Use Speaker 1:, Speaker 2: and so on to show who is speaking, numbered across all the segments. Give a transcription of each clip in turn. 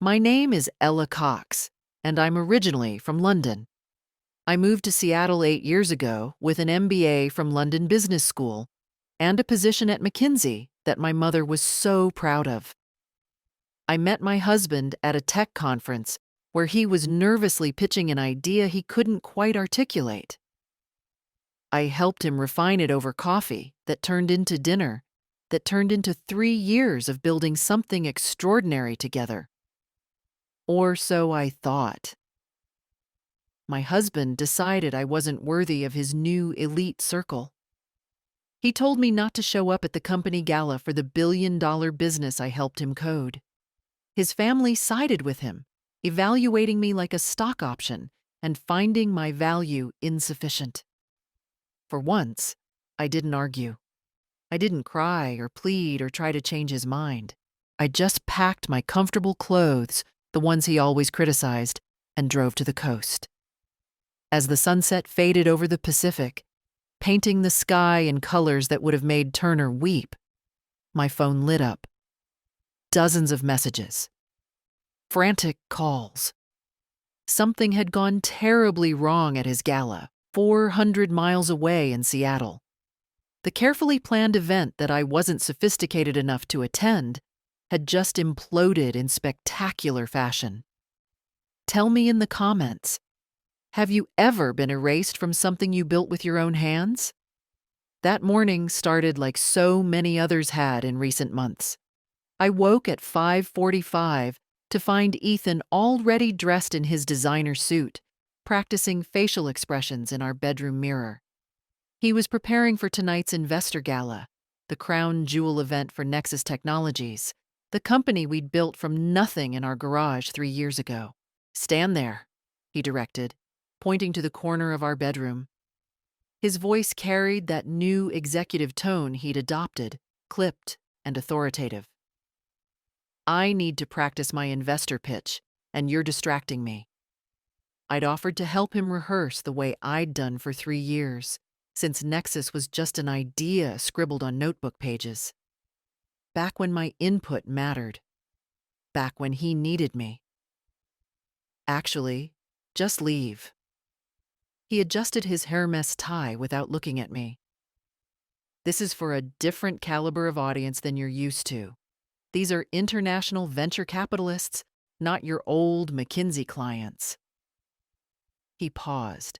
Speaker 1: My name is Ella Cox, and I'm originally from London. I moved to Seattle 8 years ago with an MBA from London Business School and a position at McKinsey that my mother was so proud of. I met my husband at a tech conference where he was nervously pitching an idea he couldn't quite articulate. I helped him refine it over coffee that turned into dinner, that turned into 3 years of building something extraordinary together. Or so I thought. My husband decided I wasn't worthy of his new elite circle. He told me not to show up at the company gala for the billion-dollar business I helped him code. His family sided with him, evaluating me like a stock option and finding my value insufficient. For once, I didn't argue. I didn't cry or plead or try to change his mind. I just packed my comfortable clothes, the ones he always criticized, and drove to the coast. As the sunset faded over the Pacific, painting the sky in colors that would have made Turner weep, my phone lit up. Dozens of messages. Frantic calls. Something had gone terribly wrong at his gala, 400 miles away in Seattle. The carefully planned event that I wasn't sophisticated enough to attend had just imploded in spectacular fashion. Tell me in the comments, have you ever been erased from something you built with your own hands? That morning started like so many others had in recent months. I woke at 5:45 to find Ethan already dressed in his designer suit, practicing facial expressions in our bedroom mirror. He was preparing for tonight's investor gala, the crown jewel event for Nexus Technologies, the company we'd built from nothing in our garage 3 years ago. "Stand there," he directed, pointing to the corner of our bedroom. His voice carried that new executive tone he'd adopted, clipped and authoritative. "I need to practice my investor pitch, and you're distracting me." I'd offered to help him rehearse the way I'd done for 3 years, since Nexus was just an idea scribbled on notebook pages. Back when my input mattered. Back when he needed me. "Actually, just leave." He adjusted his Hermes tie without looking at me. "This is for a different caliber of audience than you're used to. These are international venture capitalists, not your old McKinsey clients." He paused,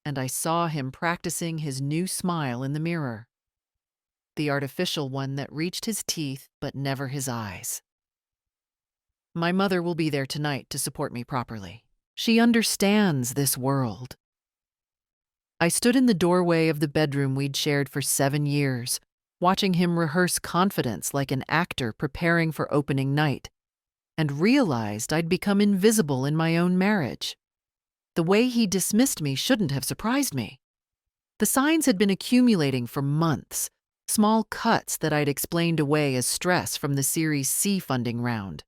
Speaker 1: and I saw him practicing his new smile in the mirror. The artificial one that reached his teeth but never his eyes. "My mother will be there tonight to support me properly. She understands this world." I stood in the doorway of the bedroom we'd shared for 7 years, watching him rehearse confidence like an actor preparing for opening night, and realized I'd become invisible in my own marriage. The way he dismissed me shouldn't have surprised me. The signs had been accumulating for months, small cuts that I'd explained away as stress from the Series C funding round.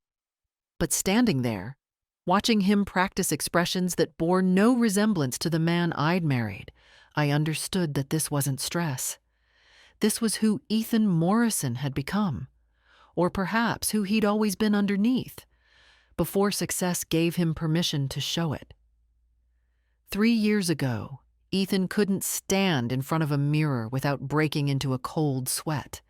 Speaker 1: But standing there, watching him practice expressions that bore no resemblance to the man I'd married, I understood that this wasn't stress. This was who Ethan Morrison had become, or perhaps who he'd always been underneath, before success gave him permission to show it. 3 years ago, Ethan couldn't stand in front of a mirror without breaking into a cold sweat.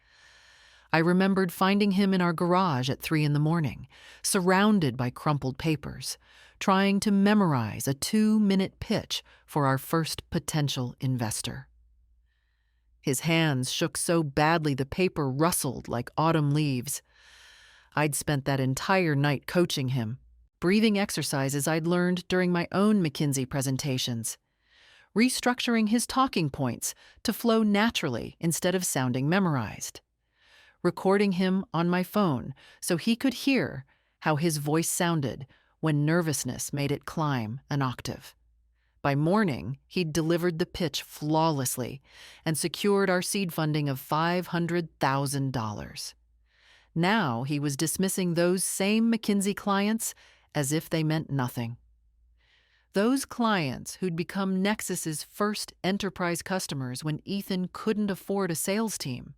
Speaker 1: I remembered finding him in our garage at 3 a.m, surrounded by crumpled papers, trying to memorize a 2-minute pitch for our first potential investor. His hands shook so badly the paper rustled like autumn leaves. I'd spent that entire night coaching him, breathing exercises I'd learned during my own McKinsey presentations, restructuring his talking points to flow naturally instead of sounding memorized, recording him on my phone so he could hear how his voice sounded when nervousness made it climb an octave. By morning, he'd delivered the pitch flawlessly and secured our seed funding of $500,000. Now he was dismissing those same McKinsey clients as if they meant nothing. Those clients who'd become Nexus's first enterprise customers when Ethan couldn't afford a sales team.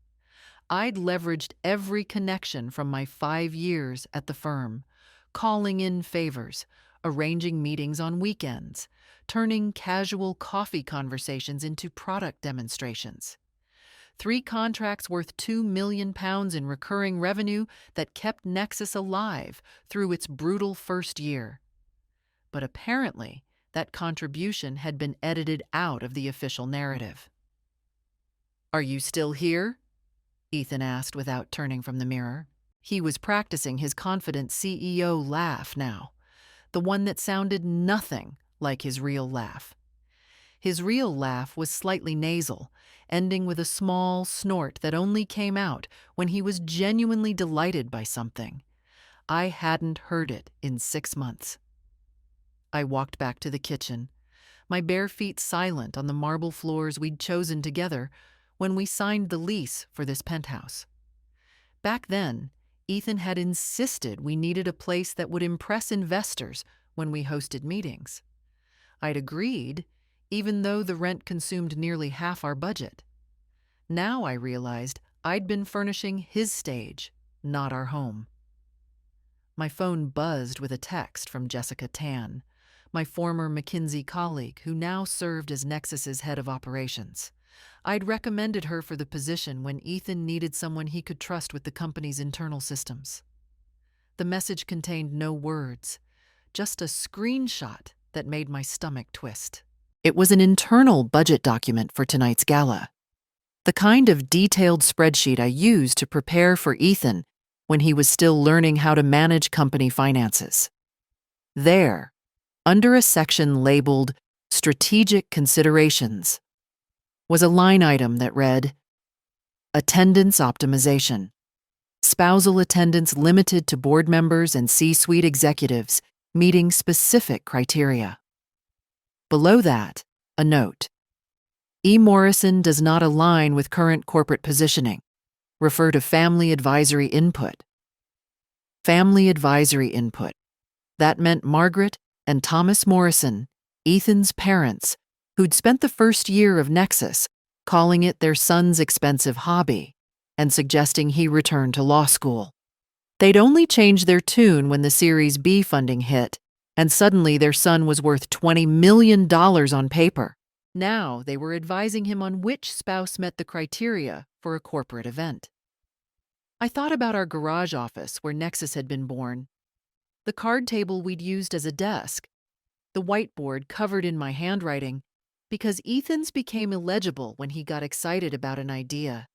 Speaker 1: I'd leveraged every connection from my 5 years at the firm, calling in favors, arranging meetings on weekends, turning casual coffee conversations into product demonstrations. 3 contracts worth £2 million in recurring revenue that kept Nexus alive through its brutal first year. But apparently, that contribution had been edited out of the official narrative. "Are you still here?" Ethan asked without turning from the mirror. He was practicing his confident CEO laugh now, the one that sounded nothing like his real laugh. His real laugh was slightly nasal, ending with a small snort that only came out when he was genuinely delighted by something. I hadn't heard it in 6 months. I walked back to the kitchen, my bare feet silent on the marble floors we'd chosen together when we signed the lease for this penthouse. Back then, Ethan had insisted we needed a place that would impress investors when we hosted meetings. I'd agreed, even though the rent consumed nearly half our budget. Now I realized I'd been furnishing his stage, not our home. My phone buzzed with a text from Jessica Tan, my former McKinsey colleague who now served as Nexus's head of operations. I'd recommended her for the position when Ethan needed someone he could trust with the company's internal systems. The message contained no words, just a screenshot that made my stomach twist. It was an internal budget document for tonight's gala, the kind of detailed spreadsheet I used to prepare for Ethan when he was still learning how to manage company finances. There, under a section labeled Strategic Considerations, was a line item that read, "Attendance optimization. Spousal attendance limited to board members and C-suite executives meeting specific criteria." Below that, a note. "E. Morrison does not align with current corporate positioning. Refer to family advisory input." Family advisory input. That meant Margaret and Thomas Morrison, Ethan's parents, who'd spent the first year of Nexus calling it their son's expensive hobby and suggesting he return to law school. They'd only changed their tune when the Series B funding hit, and suddenly their son was worth $20 million on paper. Now they were advising him on which spouse met the criteria for a corporate event. I thought about our garage office where Nexus had been born, the card table we'd used as a desk, the whiteboard covered in my handwriting, because Ethan's became illegible when he got excited about an idea.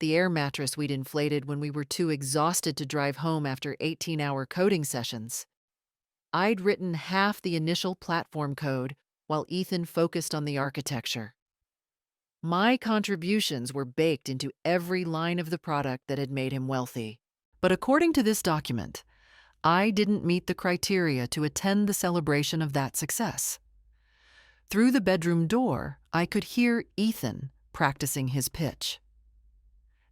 Speaker 1: The air mattress we'd inflated when we were too exhausted to drive home after 18-hour coding sessions. I'd written half the initial platform code while Ethan focused on the architecture. My contributions were baked into every line of the product that had made him wealthy. But according to this document, I didn't meet the criteria to attend the celebration of that success. Through the bedroom door, I could hear Ethan practicing his pitch.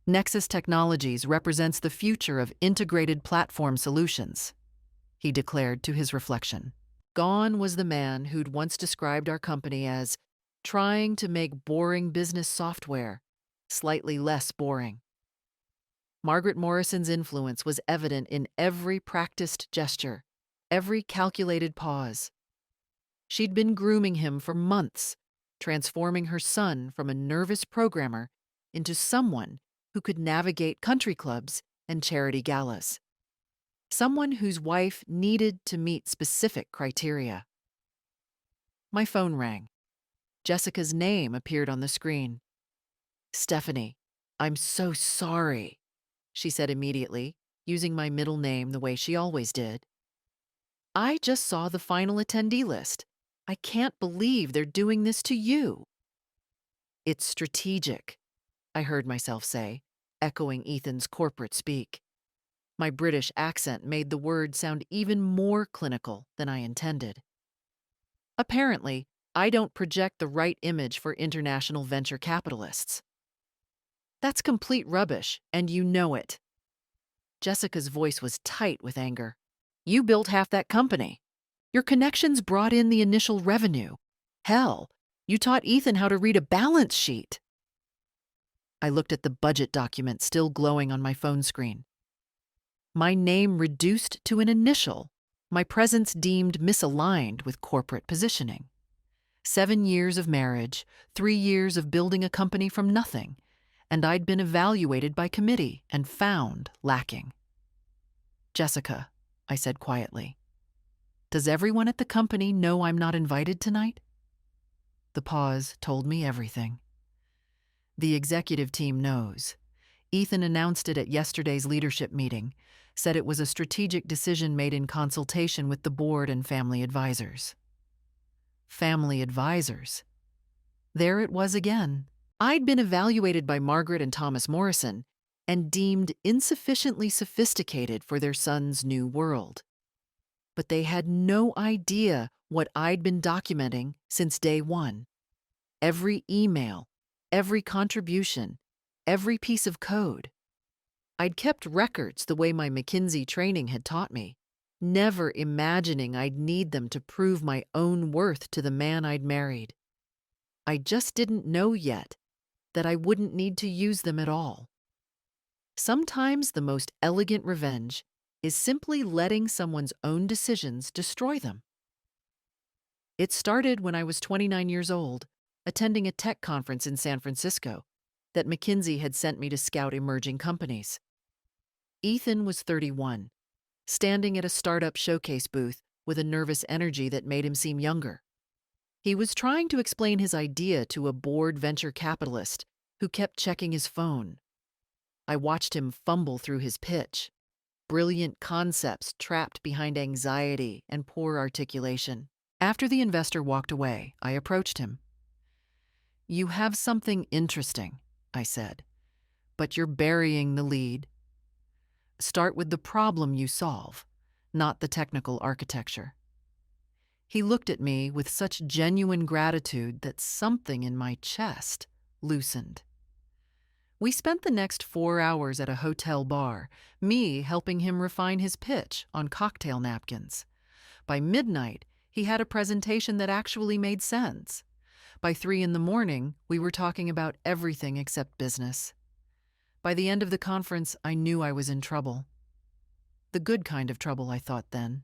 Speaker 1: Nexus Technologies represents the future of integrated platform solutions, he declared to his reflection. Gone was the man who'd once described our company as trying to make boring business software slightly less boring. Margaret Morrison's influence was evident in every practiced gesture, every calculated pause. She'd been grooming him for months, transforming her son from a nervous programmer into someone who could navigate country clubs and charity galas. Someone whose wife needed to meet specific criteria. My phone rang. Jessica's name appeared on the screen. "Stephanie, I'm so sorry," she said immediately, using my middle name the way she always did. "I just saw the final attendee list. I can't believe they're doing this to you." "It's strategic," I heard myself say, echoing Ethan's corporate speak. My British accent made the word sound even more clinical than I intended. Apparently, I don't project the right image for international venture capitalists. That's complete rubbish, and you know it. Jessica's voice was tight with anger. You built half that company. Your connections brought in the initial revenue. Hell, you taught Ethan how to read a balance sheet. I looked at the budget document still glowing on my phone screen. My name reduced to an initial, my presence deemed misaligned with corporate positioning. 7 years of marriage, 3 years of building a company from nothing, and I'd been evaluated by committee and found lacking. "Jessica," I said quietly, "does everyone at the company know I'm not invited tonight?" The pause told me everything. The executive team knows. Ethan announced it at yesterday's leadership meeting, said it was a strategic decision made in consultation with the board and family advisors. Family advisors. There it was again. I'd been evaluated by Margaret and Thomas Morrison and deemed insufficiently sophisticated for their son's new world. But they had no idea what I'd been documenting since day one. Every email, every contribution, every piece of code. I'd kept records the way my McKinsey training had taught me, never imagining I'd need them to prove my own worth to the man I'd married. I just didn't know yet that I wouldn't need to use them at all. Sometimes the most elegant revenge is simply letting someone's own decisions destroy them. It started when I was 29 years old, attending a tech conference in San Francisco that McKinsey had sent me to scout emerging companies. Ethan was 31, standing at a startup showcase booth with a nervous energy that made him seem younger. He was trying to explain his idea to a bored venture capitalist who kept checking his phone. I watched him fumble through his pitch, brilliant concepts trapped behind anxiety and poor articulation. After the investor walked away, I approached him. "You have something interesting," I said, "but you're burying the lead. Start with the problem you solve, not the technical architecture." He looked at me with such genuine gratitude that something in my chest loosened. We spent the next 4 hours at a hotel bar, me helping him refine his pitch on cocktail napkins. By midnight, he had a presentation that actually made sense. By 3 in the morning, we were talking about everything except business. By the end of the conference, I knew I was in trouble. The good kind of trouble, I thought then.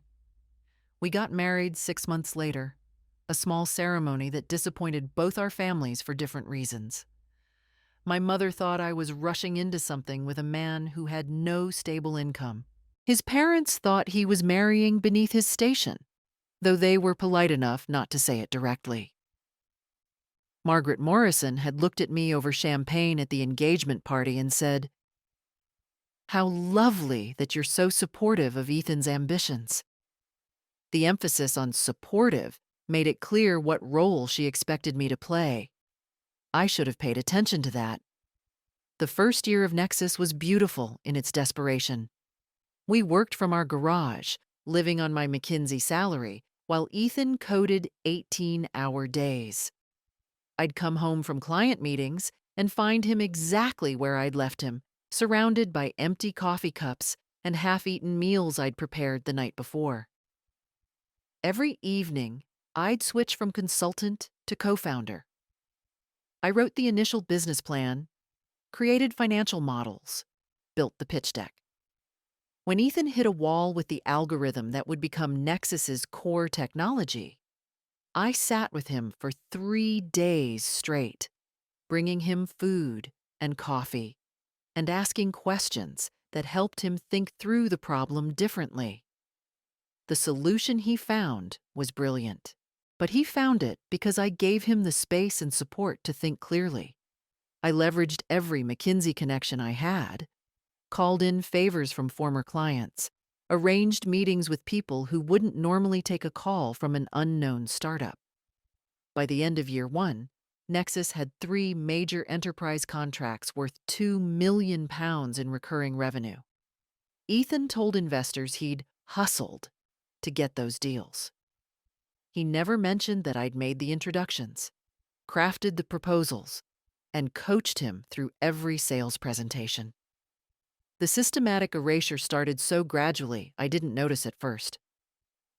Speaker 1: We got married 6 months later, a small ceremony that disappointed both our families for different reasons. My mother thought I was rushing into something with a man who had no stable income. His parents thought he was marrying beneath his station, though they were polite enough not to say it directly. Margaret Morrison had looked at me over champagne at the engagement party and said, "How lovely that you're so supportive of Ethan's ambitions." The emphasis on supportive made it clear what role she expected me to play. I should have paid attention to that. The first year of Nexus was beautiful in its desperation. We worked from our garage, living on my McKinsey salary, while Ethan coded 18-hour days. I'd come home from client meetings and find him exactly where I'd left him, surrounded by empty coffee cups and half-eaten meals I'd prepared the night before. Every evening, I'd switch from consultant to co-founder. I wrote the initial business plan, created financial models, built the pitch deck. When Ethan hit a wall with the algorithm that would become Nexus's core technology, I sat with him for 3 days straight, bringing him food and coffee and asking questions that helped him think through the problem differently. The solution he found was brilliant, but he found it because I gave him the space and support to think clearly. I leveraged every McKinsey connection I had, called in favors from former clients, arranged meetings with people who wouldn't normally take a call from an unknown startup. By the end of year 1, Nexus had 3 major enterprise contracts worth £2 million in recurring revenue. Ethan told investors he'd hustled to get those deals. He never mentioned that I'd made the introductions, crafted the proposals, and coached him through every sales presentation. The systematic erasure started so gradually I didn't notice at first.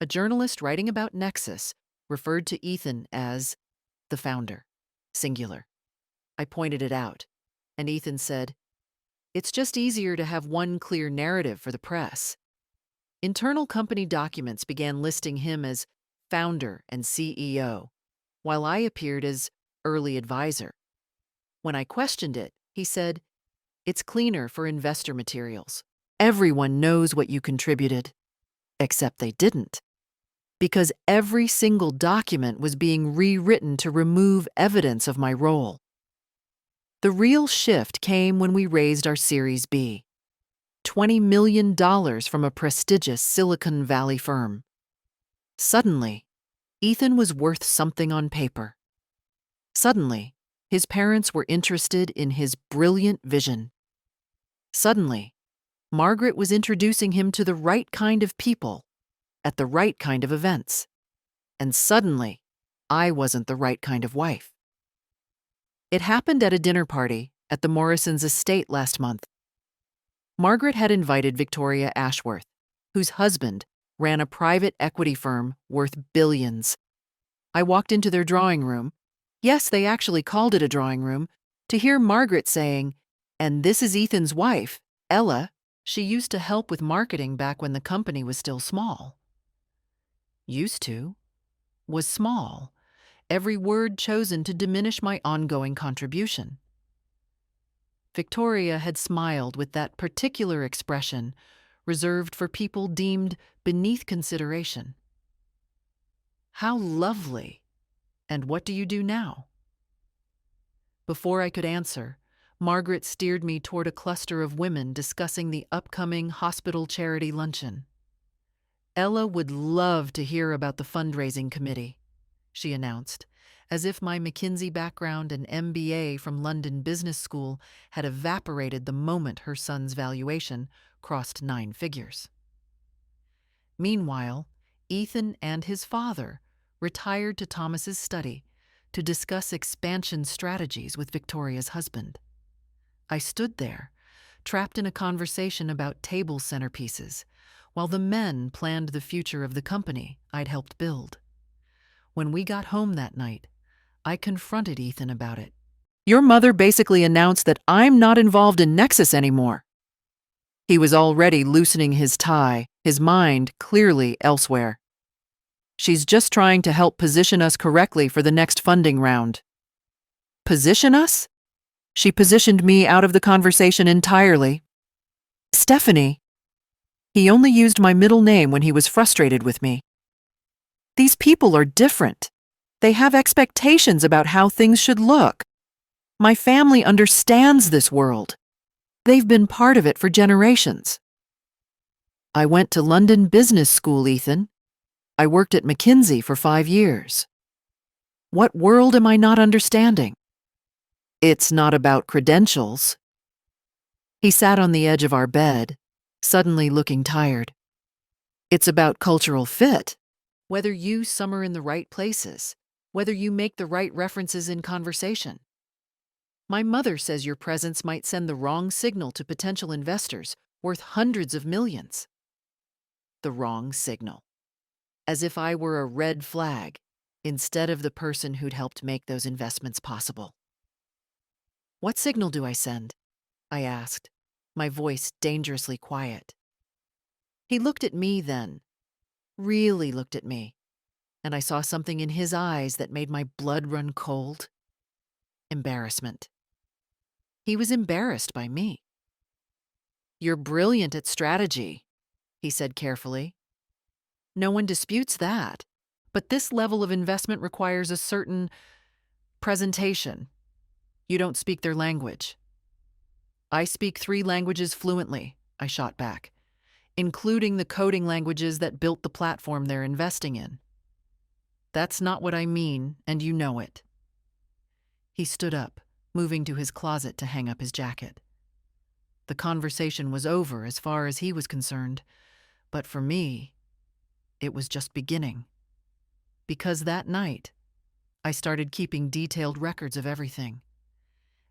Speaker 1: A journalist writing about Nexus referred to Ethan as the founder, singular. I pointed it out, and Ethan said, It's just easier to have one clear narrative for the press. Internal company documents began listing him as founder and CEO, while I appeared as early advisor. When I questioned it, he said, "It's cleaner for investor materials. Everyone knows what you contributed." Except they didn't, because every single document was being rewritten to remove evidence of my role. The real shift came when we raised our Series B, $20 million from a prestigious Silicon Valley firm. Suddenly, Ethan was worth something on paper. Suddenly, his parents were interested in his brilliant vision. Suddenly, Margaret was introducing him to the right kind of people at the right kind of events. And suddenly, I wasn't the right kind of wife. It happened at a dinner party at the Morrisons' estate last month. Margaret had invited Victoria Ashworth, whose husband ran a private equity firm worth billions. I walked into their drawing room. Yes, they actually called it a drawing room, to hear Margaret saying, "And this is Ethan's wife, Ella. She used to help with marketing back when the company was still small." Used to was small, every word chosen to diminish my ongoing contribution. Victoria had smiled with that particular expression reserved for people deemed beneath consideration. "How lovely! And what do you do now?" Before I could answer, Margaret steered me toward a cluster of women discussing the upcoming hospital charity luncheon. "Ella would love to hear about the fundraising committee," she announced, as if my McKinsey background and MBA from London Business School had evaporated the moment her son's valuation crossed 9 figures. Meanwhile, Ethan and his father retired to Thomas's study to discuss expansion strategies with Victoria's husband. I stood there, trapped in a conversation about table centerpieces, while the men planned the future of the company I'd helped build. When we got home that night, I confronted Ethan about it. "Your mother basically announced that I'm not involved in Nexus anymore." He was already loosening his tie, his mind clearly elsewhere. "She's just trying to help position us correctly for the next funding round." Position us? She positioned me out of the conversation entirely. "Stephanie." He only used my middle name when he was frustrated with me. "These people are different. They have expectations about how things should look. My family understands this world. They've been part of it for generations." "I went to London Business School, Ethan. I worked at McKinsey for 5 years. What world am I not understanding?" "It's not about credentials." He sat on the edge of our bed, suddenly looking tired. "It's about cultural fit. Whether you summer in the right places, whether you make the right references in conversation. My mother says your presence might send the wrong signal to potential investors worth hundreds of millions." The wrong signal. As if I were a red flag, instead of the person who'd helped make those investments possible. "What signal do I send?" I asked, my voice dangerously quiet. He looked at me then, really looked at me, and I saw something in his eyes that made my blood run cold. Embarrassment. He was embarrassed by me. "You're brilliant at strategy," he said carefully. "No one disputes that, but this level of investment requires a certain presentation. You don't speak their language." "I speak 3 languages fluently," I shot back, "including the coding languages that built the platform they're investing in." "That's not what I mean, and you know it." He stood up, moving to his closet to hang up his jacket. The conversation was over as far as he was concerned, but for me, it was just beginning. Because that night, I started keeping detailed records of everything.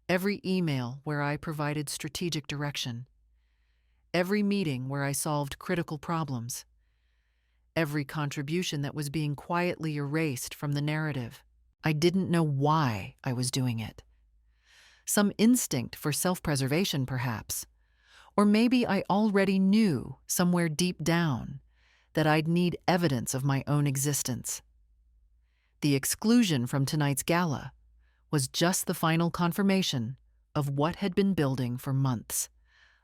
Speaker 1: Every email where I provided strategic direction. Every meeting where I solved critical problems. Every contribution that was being quietly erased from the narrative. I didn't know why I was doing it. Some instinct for self-preservation, perhaps, Or maybe I already knew, somewhere deep down, that I'd need evidence of my own existence. The exclusion from tonight's gala was just the final confirmation of what had been building for months.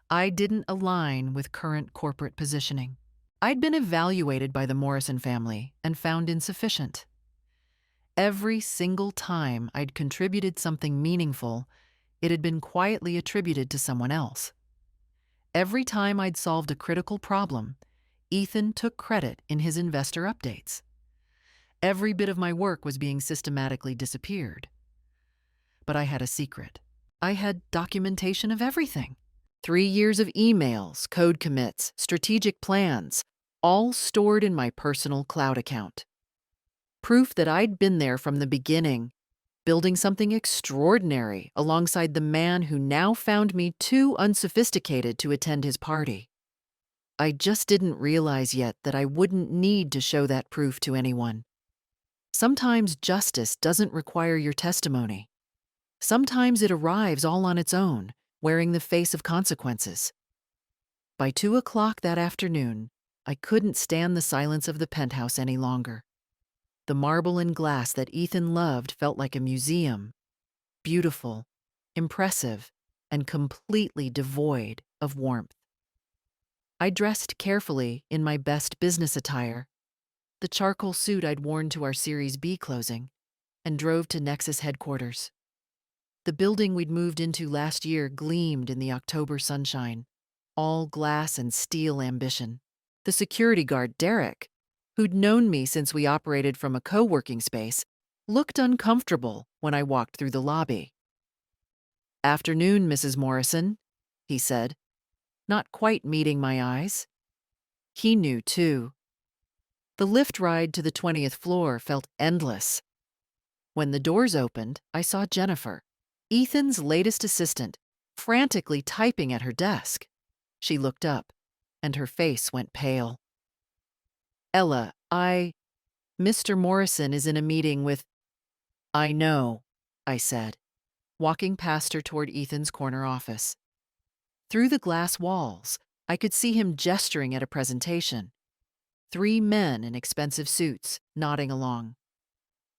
Speaker 1: I didn't align with current corporate positioning. I'd been evaluated by the Morrison family and found insufficient. Every single time I'd contributed something meaningful, it had been quietly attributed to someone else. Every time I'd solved a critical problem, Ethan took credit in his investor updates. Every bit of my work was being systematically disappeared. But I had a secret. I had documentation of everything. 3 years of emails, code commits, strategic plans, all stored in my personal cloud account. Proof that I'd been there from the beginning, building something extraordinary alongside the man who now found me too unsophisticated to attend his party. I just didn't realize yet that I wouldn't need to show that proof to anyone. Sometimes justice doesn't require your testimony. Sometimes it arrives all on its own, wearing the face of consequences. By 2 o'clock that afternoon, I couldn't stand the silence of the penthouse any longer. The marble and glass that Ethan loved felt like a museum, beautiful, impressive, and completely devoid of warmth. I dressed carefully in my best business attire, the charcoal suit I'd worn to our Series B closing, and drove to Nexus headquarters. The building we'd moved into last year gleamed in the October sunshine, all glass and steel ambition. The security guard, Derek, who'd known me since we operated from a co-working space, looked uncomfortable when I walked through the lobby. "Afternoon, Mrs. Morrison," he said, not quite meeting my eyes. He knew, too. The lift ride to the 20th floor felt endless. When the doors opened, I saw Jennifer, Ethan's latest assistant, frantically typing at her desk. She looked up, and her face went pale. "Ella, Mr. Morrison is in a meeting with—" "I know," I said, walking past her toward Ethan's corner office. Through the glass walls, I could see him gesturing at a presentation. 3 men in expensive suits, nodding along.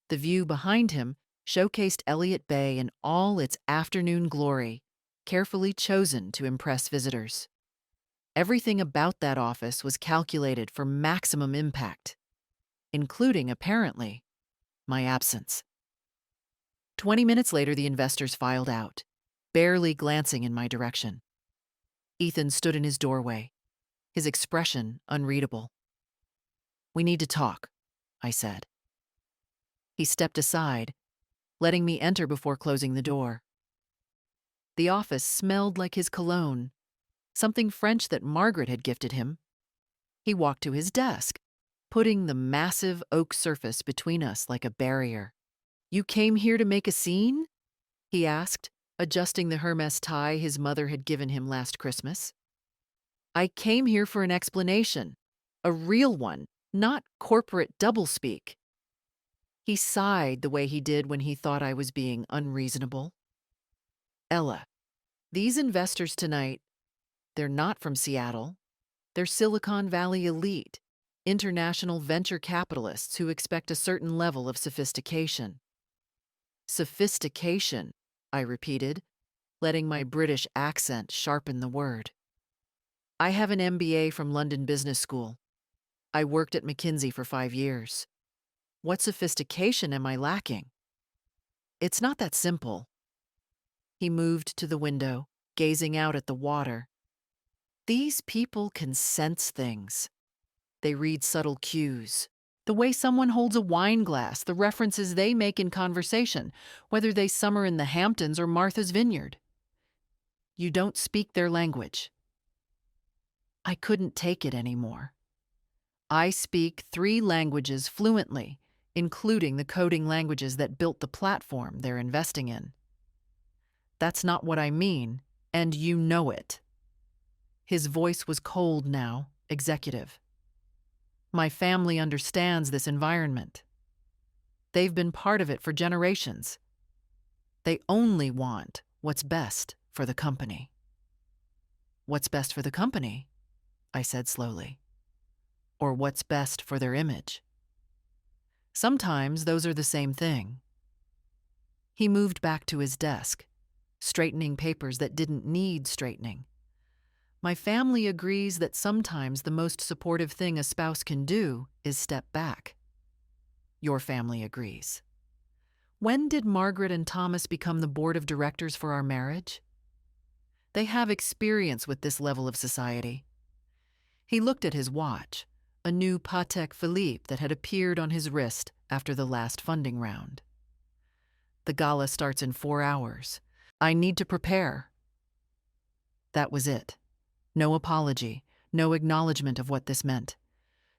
Speaker 1: The view behind him showcased Elliott Bay in all its afternoon glory, carefully chosen to impress visitors. Everything about that office was calculated for maximum impact, including, apparently, my absence. 20 minutes later, the investors filed out, barely glancing in my direction. Ethan stood in his doorway, his expression unreadable. "We need to talk," I said. He stepped aside, letting me enter before closing the door. The office smelled like his cologne, something French that Margaret had gifted him. He walked to his desk, putting the massive oak surface between us like a barrier. "You came here to make a scene?" he asked, adjusting the Hermes tie his mother had given him last Christmas. "I came here for an explanation, a real one, not corporate doublespeak." He sighed the way he did when he thought I was being unreasonable. "Ella, these investors tonight, they're not from Seattle. They're Silicon Valley elite, international venture capitalists who expect a certain level of sophistication." "Sophistication," I repeated, letting my British accent sharpen the word. "I have an MBA from London Business School. I worked at McKinsey for 5 years. What sophistication am I lacking?" "It's not that simple." He moved to the window, gazing out at the water. "These people can sense things. They read subtle cues. The way someone holds a wine glass, the references they make in conversation, whether they summer in the Hamptons or Martha's Vineyard. You don't speak their language." I couldn't take it anymore. I speak 3 languages fluently, including the coding languages that built the platform they're investing in. "That's not what I mean, and you know it." His voice was cold now, executive. "My family understands this environment. They've been part of it for generations. They only want what's best for the company." What's best for the company? I said slowly. Or what's best for their image? Sometimes those are the same thing. He moved back to his desk, straightening papers that didn't need straightening. My family agrees that sometimes the most supportive thing a spouse can do is step back. Your family agrees. When did Margaret and Thomas become the board of directors for our marriage? They have experience with this level of society. He looked at his watch, a new Patek Philippe that had appeared on his wrist after the last funding round. The gala starts in 4 hours. I need to prepare. That was it. No apology, no acknowledgement of what this meant.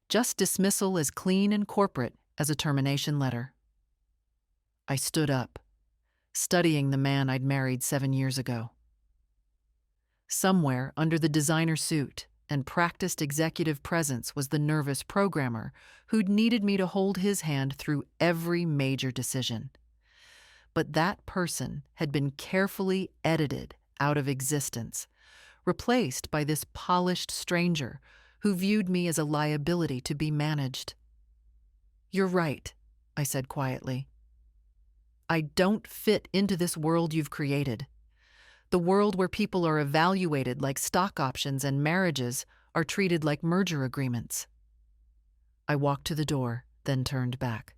Speaker 1: Just dismissal as clean and corporate as a termination letter. I stood up, studying the man I'd married 7 years ago. Somewhere under the designer suit and practiced executive presence was the nervous programmer who'd needed me to hold his hand through every major decision. But that person had been carefully edited out of existence, replaced by this polished stranger who viewed me as a liability to be managed. You're right, I said quietly. I don't fit into this world you've created. The world where people are evaluated like stock options and marriages are treated like merger agreements. I walked to the door, then turned back.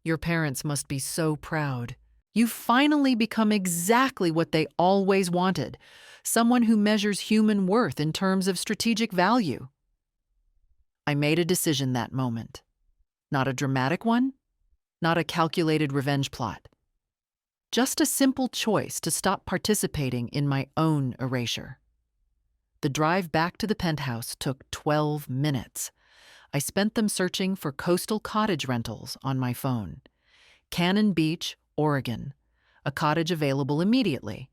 Speaker 1: Your parents must be so proud. You've finally become exactly what they always wanted, someone who measures human worth in terms of strategic value. I made a decision that moment. Not a dramatic one, not a calculated revenge plot. Just a simple choice to stop participating in my own erasure. The drive back to the penthouse took 12 minutes. I spent them searching for coastal cottage rentals on my phone. Cannon Beach, Oregon, a cottage available immediately.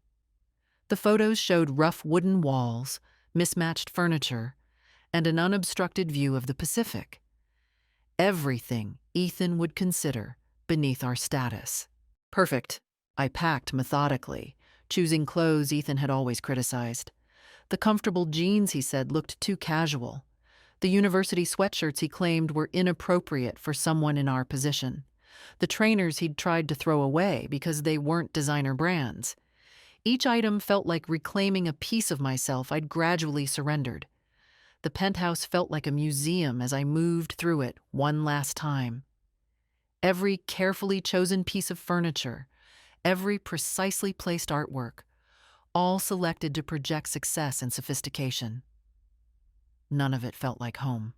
Speaker 1: The photos showed rough wooden walls, mismatched furniture, and an unobstructed view of the Pacific. Everything Ethan would consider beneath our status. Perfect. I packed methodically, choosing clothes Ethan had always criticized. The comfortable jeans, he said, looked too casual. The university sweatshirts he claimed were inappropriate for someone in our position. The trainers he'd tried to throw away because they weren't designer brands. Each item felt like reclaiming a piece of myself I'd gradually surrendered. The penthouse felt like a museum as I moved through it one last time. Every carefully chosen piece of furniture, every precisely placed artwork, all selected to project success and sophistication. None of it felt like home.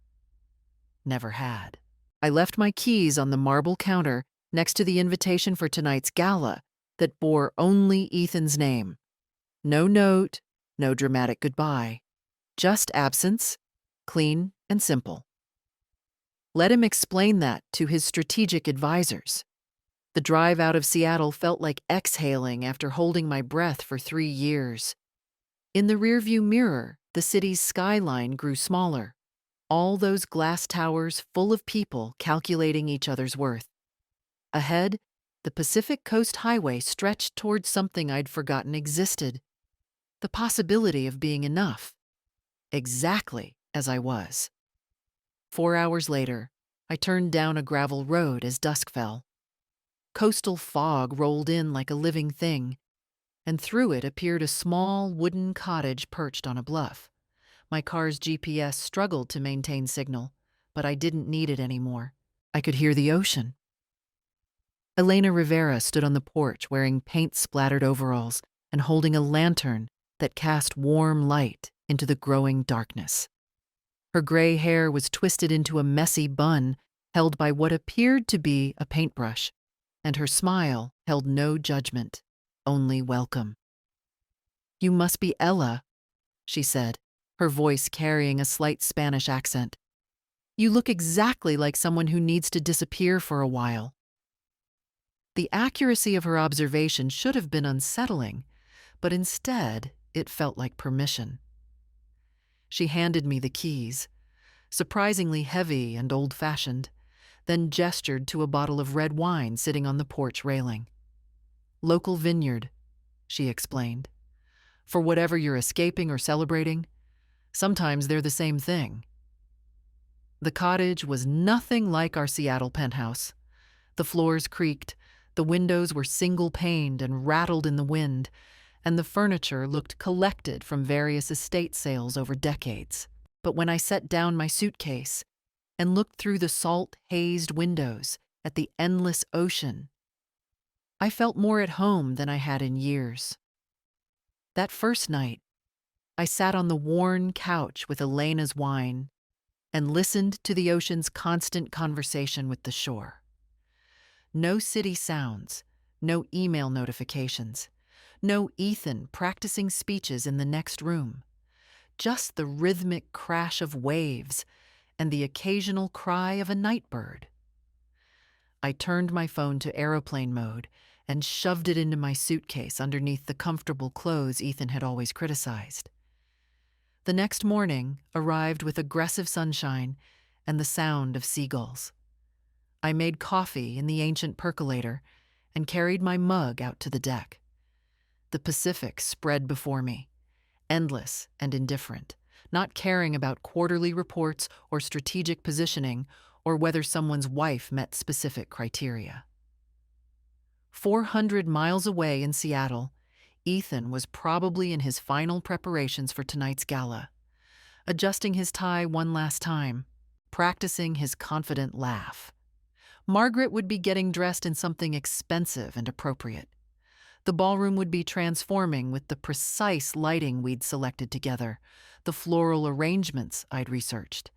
Speaker 1: Never had. I left my keys on the marble counter next to the invitation for tonight's gala that bore only Ethan's name. No note, no dramatic goodbye. Just absence, clean and simple. Let him explain that to his strategic advisors. The drive out of Seattle felt like exhaling after holding my breath for 3 years. In the rearview mirror, the city's skyline grew smaller. All those glass towers full of people calculating each other's worth. Ahead, the Pacific Coast Highway stretched towards something I'd forgotten existed. The possibility of being enough. Exactly as I was. 4 hours later, I turned down a gravel road as dusk fell. Coastal fog rolled in like a living thing, and through it appeared a small wooden cottage perched on a bluff. My car's GPS struggled to maintain signal, but I didn't need it anymore. I could hear the ocean. Elena Rivera stood on the porch wearing paint-splattered overalls and holding a lantern that cast warm light into the growing darkness. Her gray hair was twisted into a messy bun held by what appeared to be a paintbrush, and her smile held no judgment, only welcome. "You must be Ella," she said, her voice carrying a slight Spanish accent. "You look exactly like someone who needs to disappear for a while." The accuracy of her observation should have been unsettling, but instead it felt like permission. She handed me the keys, surprisingly heavy and old-fashioned, then gestured to a bottle of red wine sitting on the porch railing. "Local vineyard," she explained. For whatever you're escaping or celebrating, sometimes they're the same thing. The cottage was nothing like our Seattle penthouse. The floors creaked, the windows were single-paned and rattled in the wind, and the furniture looked collected from various estate sales over decades. But when I set down my suitcase and looked through the salt-hazed windows at the endless ocean, I felt more at home than I had in years. That first night, I sat on the worn couch with Elena's wine and listened to the ocean's constant conversation with the shore. No city sounds, no email notifications, no Ethan practicing speeches in the next room, just the rhythmic crash of waves and the occasional cry of a night bird. I turned my phone to aeroplane mode and shoved it into my suitcase underneath the comfortable clothes Ethan had always criticized. The next morning arrived with aggressive sunshine and the sound of seagulls. I made coffee in the ancient percolator and carried my mug out to the deck. The Pacific spread before me, endless and indifferent, not caring about quarterly reports or strategic positioning or whether someone's wife met specific criteria. 400 miles away in Seattle, Ethan was probably in his final preparations for tonight's gala, adjusting his tie one last time, practicing his confident laugh. Margaret would be getting dressed in something expensive and appropriate. The ballroom would be transforming with the precise lighting we'd selected together, the floral arrangements I'd researched,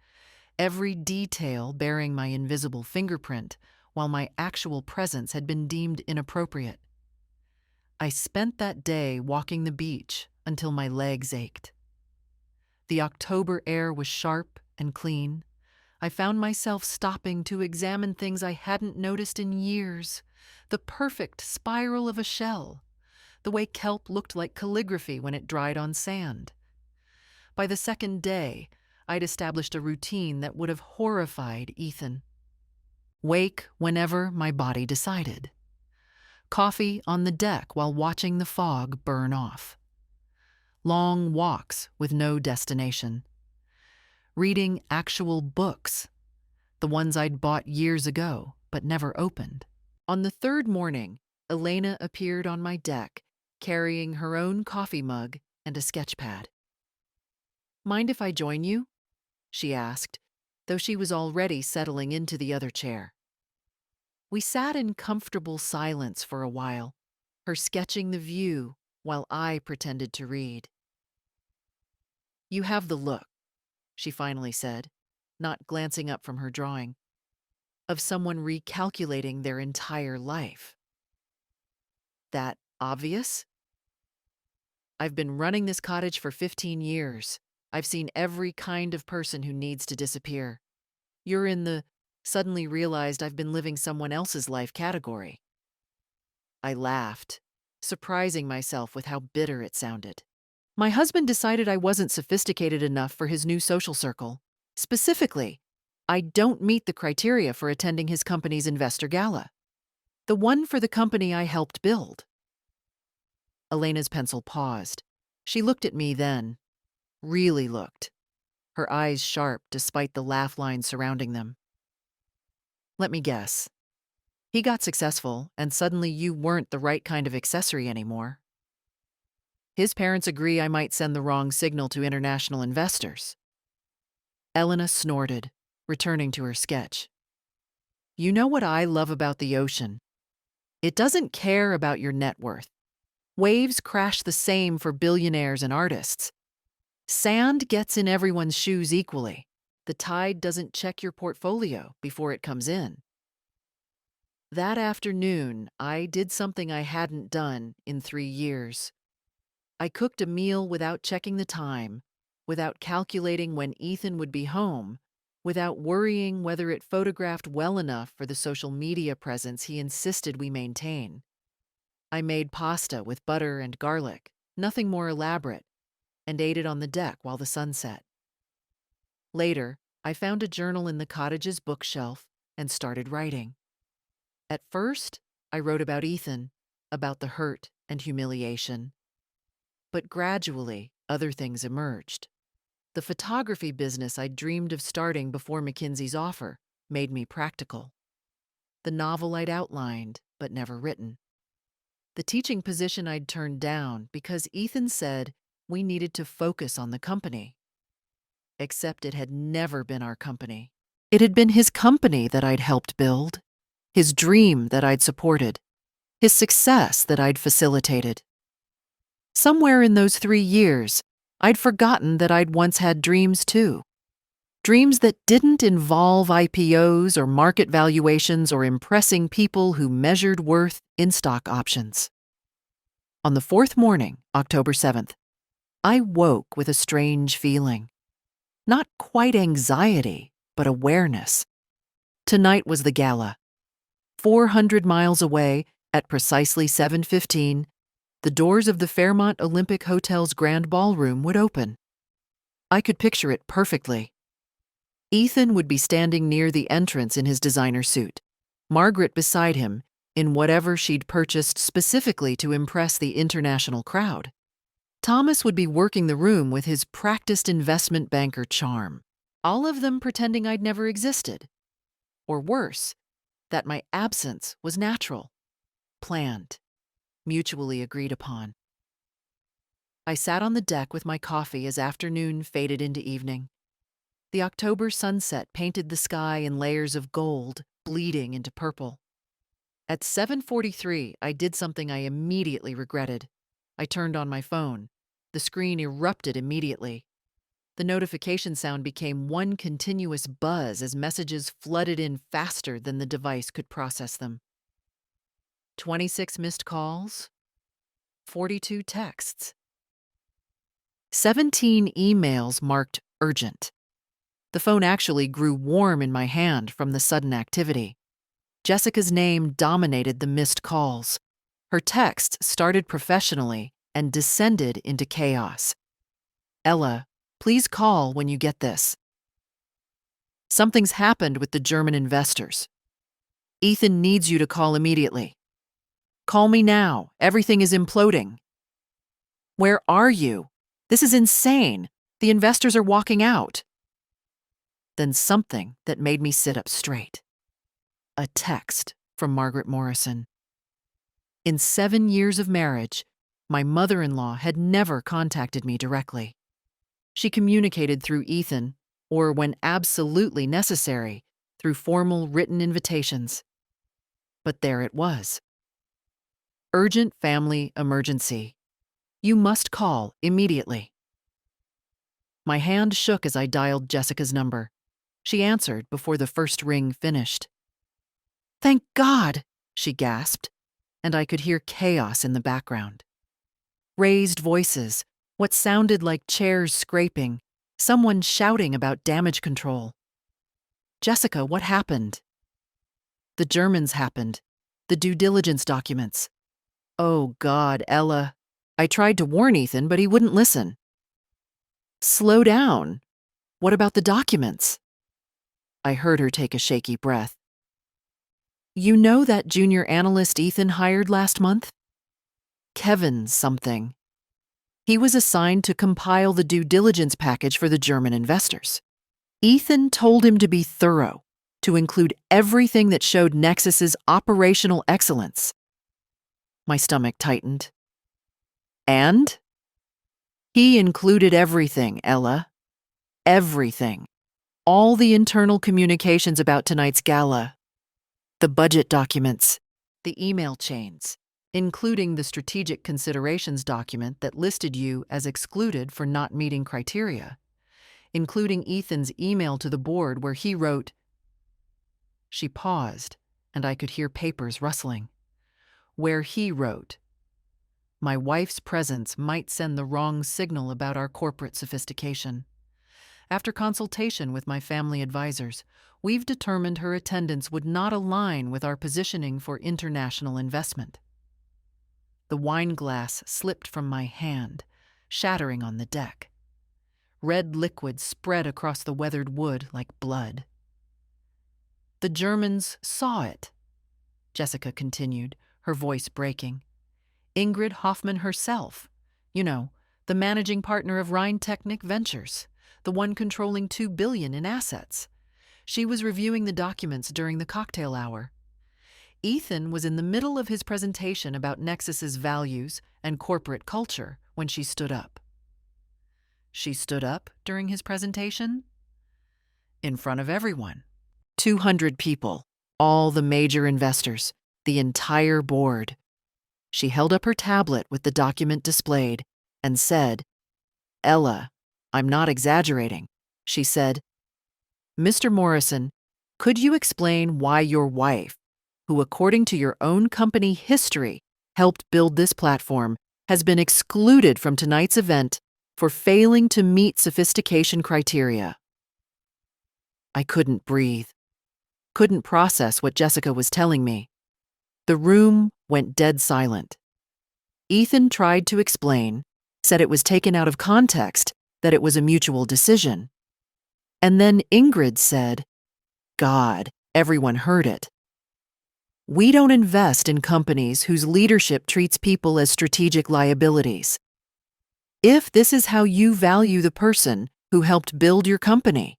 Speaker 1: every detail bearing my invisible fingerprint, while my actual presence had been deemed inappropriate. I spent that day walking the beach until my legs ached. The October air was sharp and clean. I found myself stopping to examine things I hadn't noticed in years. The perfect spiral of a shell, the way kelp looked like calligraphy when it dried on sand. By the second day, I'd established a routine that would have horrified Ethan. Wake whenever my body decided. Coffee on the deck while watching the fog burn off. Long walks with no destination. Reading actual books, the ones I'd bought years ago but never opened. On the third morning, Elena appeared on my deck, carrying her own coffee mug and a sketch pad. "Mind if I join you?" she asked, though she was already settling into the other chair. We sat in comfortable silence for a while, her sketching the view while I pretended to read. "You have the look," she finally said, not glancing up from her drawing, "of someone recalculating their entire life." "That obvious?" "I've been running this cottage for 15 years. I've seen every kind of person who needs to disappear. You're in the suddenly realized I've been living someone else's life category." I laughed, surprising myself with how bitter it sounded. My husband decided I wasn't sophisticated enough for his new social circle. Specifically, I don't meet the criteria for attending his company's investor gala, the one for the company I helped build. Elena's pencil paused. She looked at me then, really looked, her eyes sharp despite the laugh lines surrounding them. "Let me guess. He got successful, and suddenly you weren't the right kind of accessory anymore. His parents agree I might send the wrong signal to international investors." Elena snorted, returning to her sketch. "You know what I love about the ocean? It doesn't care about your net worth. Waves crash the same for billionaires and artists. Sand gets in everyone's shoes equally. The tide doesn't check your portfolio before it comes in." That afternoon, I did something I hadn't done in 3 years. I cooked a meal without checking the time, without calculating when Ethan would be home, without worrying whether it photographed well enough for the social media presence he insisted we maintain. I made pasta with butter and garlic, nothing more elaborate, and ate it on the deck while the sun set. Later, I found a journal in the cottage's bookshelf and started writing. At first, I wrote about Ethan, about the hurt and humiliation. But gradually, other things emerged. The photography business I'd dreamed of starting before McKinsey's offer made me practical. The novel I'd outlined, but never written. The teaching position I'd turned down because Ethan said we needed to focus on the company. Except it had never been our company. It had been his company that I'd helped build, his dream that I'd supported, his success that I'd facilitated. Somewhere in those 3 years, I'd forgotten that I'd once had dreams too. Dreams that didn't involve IPOs or market valuations or impressing people who measured worth in stock options. On the 4th morning, October 7th, I woke with a strange feeling. Not quite anxiety, but awareness. Tonight was the gala. 400 miles away, at precisely 7:15, the doors of the Fairmont Olympic Hotel's grand ballroom would open. I could picture it perfectly. Ethan would be standing near the entrance in his designer suit, Margaret beside him in whatever she'd purchased specifically to impress the international crowd. Thomas would be working the room with his practiced investment banker charm, all of them pretending I'd never existed. Or worse, that my absence was natural, planned, mutually agreed upon. I sat on the deck with my coffee as afternoon faded into evening. The October sunset painted the sky in layers of gold, bleeding into purple. At 7:43, I did something I immediately regretted. I turned on my phone. The screen erupted immediately. The notification sound became one continuous buzz as messages flooded in faster than the device could process them. 26 missed calls, 42 texts, 17 emails marked urgent. The phone actually grew warm in my hand from the sudden activity. Jessica's name dominated the missed calls. Her texts started professionally and descended into chaos. Ella, please call when you get this. Something's happened with the German investors. Ethan needs you to call immediately. Call me now. Everything is imploding. Where are you? This is insane. The investors are walking out. Then something that made me sit up straight. A text from Margaret Morrison. In 7 years of marriage, my mother-in-law had never contacted me directly. She communicated through Ethan, or when absolutely necessary, through formal written invitations. But there it was. Urgent family emergency. You must call immediately. My hand shook as I dialed Jessica's number. She answered before the first ring finished. Thank God, she gasped, and I could hear chaos in the background. Raised voices, what sounded like chairs scraping, someone shouting about damage control. Jessica, what happened? The Germans happened. The due diligence documents. Oh God, Ella. I tried to warn Ethan, but he wouldn't listen. Slow down. What about the documents? I heard her take a shaky breath. You know that junior analyst Ethan hired last month? Kevin something. He was assigned to compile the due diligence package for the German investors. Ethan told him to be thorough, to include everything that showed Nexus's operational excellence. My stomach tightened. And? He included everything, Ella. Everything. All the internal communications about tonight's gala. The budget documents. The email chains, including the strategic considerations document that listed you as excluded for not meeting criteria, including Ethan's email to the board where he wrote. She paused, and I could hear papers rustling. Where he wrote, my wife's presence might send the wrong signal about our corporate sophistication. After consultation with my family advisors, we've determined her attendance would not align with our positioning for international investment. The wine glass slipped from my hand, shattering on the deck. Red liquid spread across the weathered wood like blood. The Germans saw it, Jessica continued, her voice breaking. Ingrid Hoffman herself, you know, the managing partner of Rhine Technic Ventures, the one controlling $2 billion in assets. She was reviewing the documents during the cocktail hour. Ethan was in the middle of his presentation about Nexus's values and corporate culture when she stood up. She stood up during his presentation? In front of everyone. 200 people, all the major investors, the entire board. She held up her tablet with the document displayed and said, "Ella, I'm not exaggerating," she said. "Mr. Morrison, could you explain why your wife, who according to your own company history helped build this platform, has been excluded from tonight's event for failing to meet sophistication criteria?" I couldn't breathe, couldn't process what Jessica was telling me. The room went dead silent. Ethan tried to explain, said it was taken out of context, that it was a mutual decision. And then Ingrid said, God, everyone heard it. "We don't invest in companies whose leadership treats people as strategic liabilities. If this is how you value the person who helped build your company,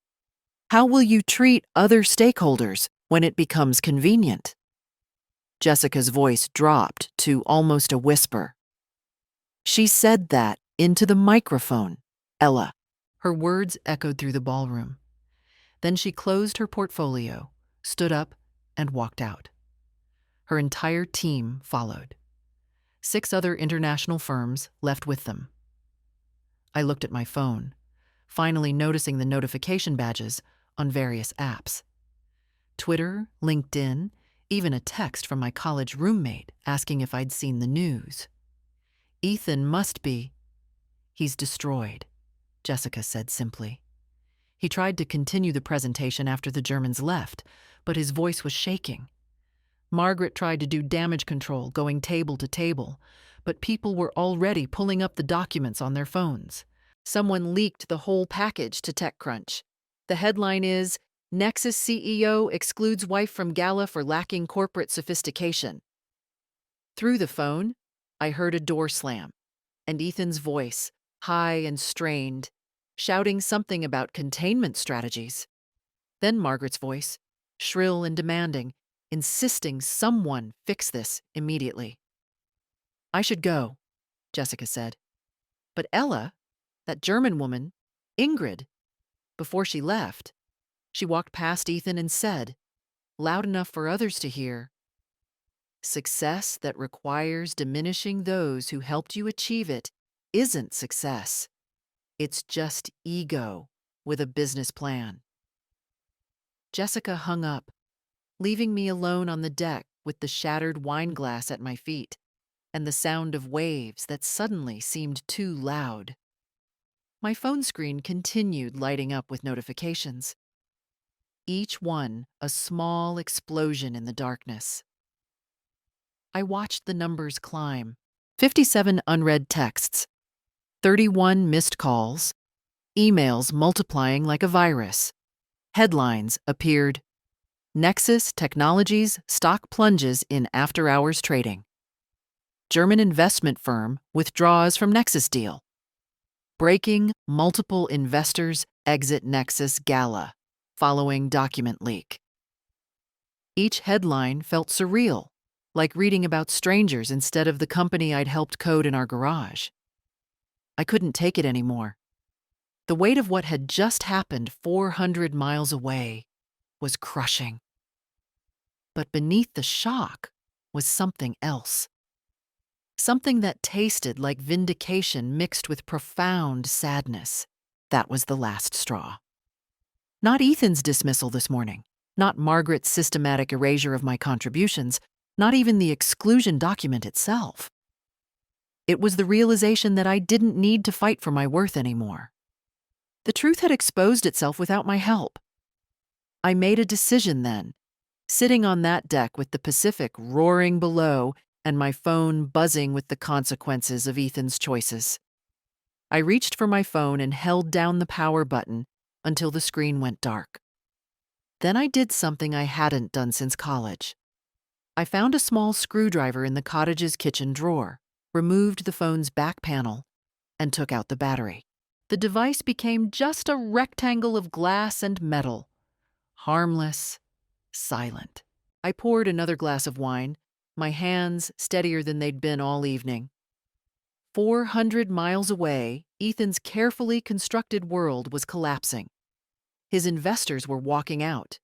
Speaker 1: how will you treat other stakeholders when it becomes convenient?" Jessica's voice dropped to almost a whisper. "She said that into the microphone, Ella." Her words echoed through the ballroom. Then she closed her portfolio, stood up, and walked out. Her entire team followed. 6 other international firms left with them. I looked at my phone, finally noticing the notification badges on various apps. Twitter, LinkedIn, even a text from my college roommate asking if I'd seen the news. Ethan must be. "He's destroyed," Jessica said simply. He tried to continue the presentation after the Germans left, but his voice was shaking. Margaret tried to do damage control, going table to table, but people were already pulling up the documents on their phones. Someone leaked the whole package to TechCrunch. The headline is, "Nexus CEO excludes wife from Gala for lacking corporate sophistication." Through the phone, I heard a door slam, and Ethan's voice, high and strained, shouting something about containment strategies. Then Margaret's voice, shrill and demanding, insisting someone fix this immediately. "I should go," Jessica said. "But Ella, that German woman, Ingrid," before she left, she walked past Ethan and said, loud enough for others to hear, "Success that requires diminishing those who helped you achieve it isn't success. It's just ego with a business plan." Jessica hung up, leaving me alone on the deck with the shattered wine glass at my feet and the sound of waves that suddenly seemed too loud. My phone screen continued lighting up with notifications, each one a small explosion in the darkness. I watched the numbers climb. 57 unread texts, 31 missed calls, emails multiplying like a virus. Headlines appeared, "Nexus Technologies stock plunges in after-hours trading." "German investment firm withdraws from Nexus deal." "Breaking multiple investors exit Nexus Gala following document leak." Each headline felt surreal, like reading about strangers instead of the company I'd helped code in our garage. I couldn't take it anymore. The weight of what had just happened 400 miles away was crushing. But beneath the shock was something else. Something that tasted like vindication mixed with profound sadness. That was the last straw. Not Ethan's dismissal this morning, not Margaret's systematic erasure of my contributions, not even the exclusion document itself. It was the realization that I didn't need to fight for my worth anymore. The truth had exposed itself without my help. I made a decision then, sitting on that deck with the Pacific roaring below and my phone buzzing with the consequences of Ethan's choices. I reached for my phone and held down the power button until the screen went dark. Then I did something I hadn't done since college. I found a small screwdriver in the cottage's kitchen drawer, removed the phone's back panel, and took out the battery. The device became just a rectangle of glass and metal, harmless, silent. I poured another glass of wine, my hands steadier than they'd been all evening. 400 miles away, Ethan's carefully constructed world was collapsing. His investors were walking out.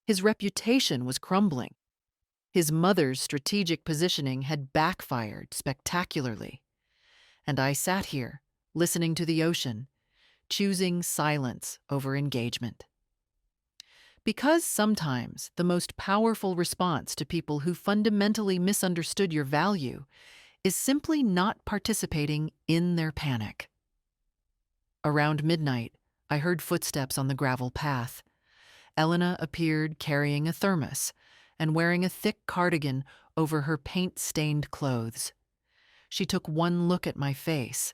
Speaker 1: His reputation was crumbling. His mother's strategic positioning had backfired spectacularly. And I sat here, listening to the ocean, choosing silence over engagement. Because sometimes the most powerful response to people who fundamentally misunderstood your value is simply not participating in their panic. Around midnight, I heard footsteps on the gravel path. Elena appeared carrying a thermos and wearing a thick cardigan over her paint-stained clothes. She took one look at my face,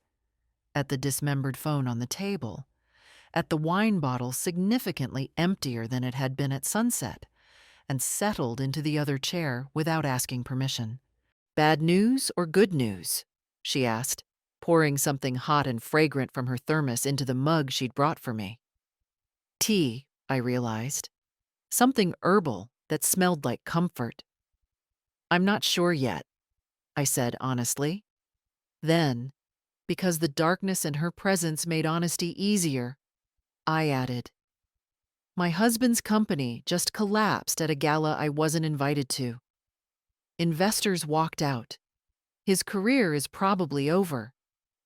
Speaker 1: at the dismembered phone on the table, at the wine bottle significantly emptier than it had been at sunset, and settled into the other chair without asking permission. "Bad news or good news?" she asked, pouring something hot and fragrant from her thermos into the mug she'd brought for me. Tea, I realized. Something herbal that smelled like comfort. "I'm not sure yet," I said honestly. Then, because the darkness in her presence made honesty easier, I added, "My husband's company just collapsed at a gala I wasn't invited to. Investors walked out. His career is probably over,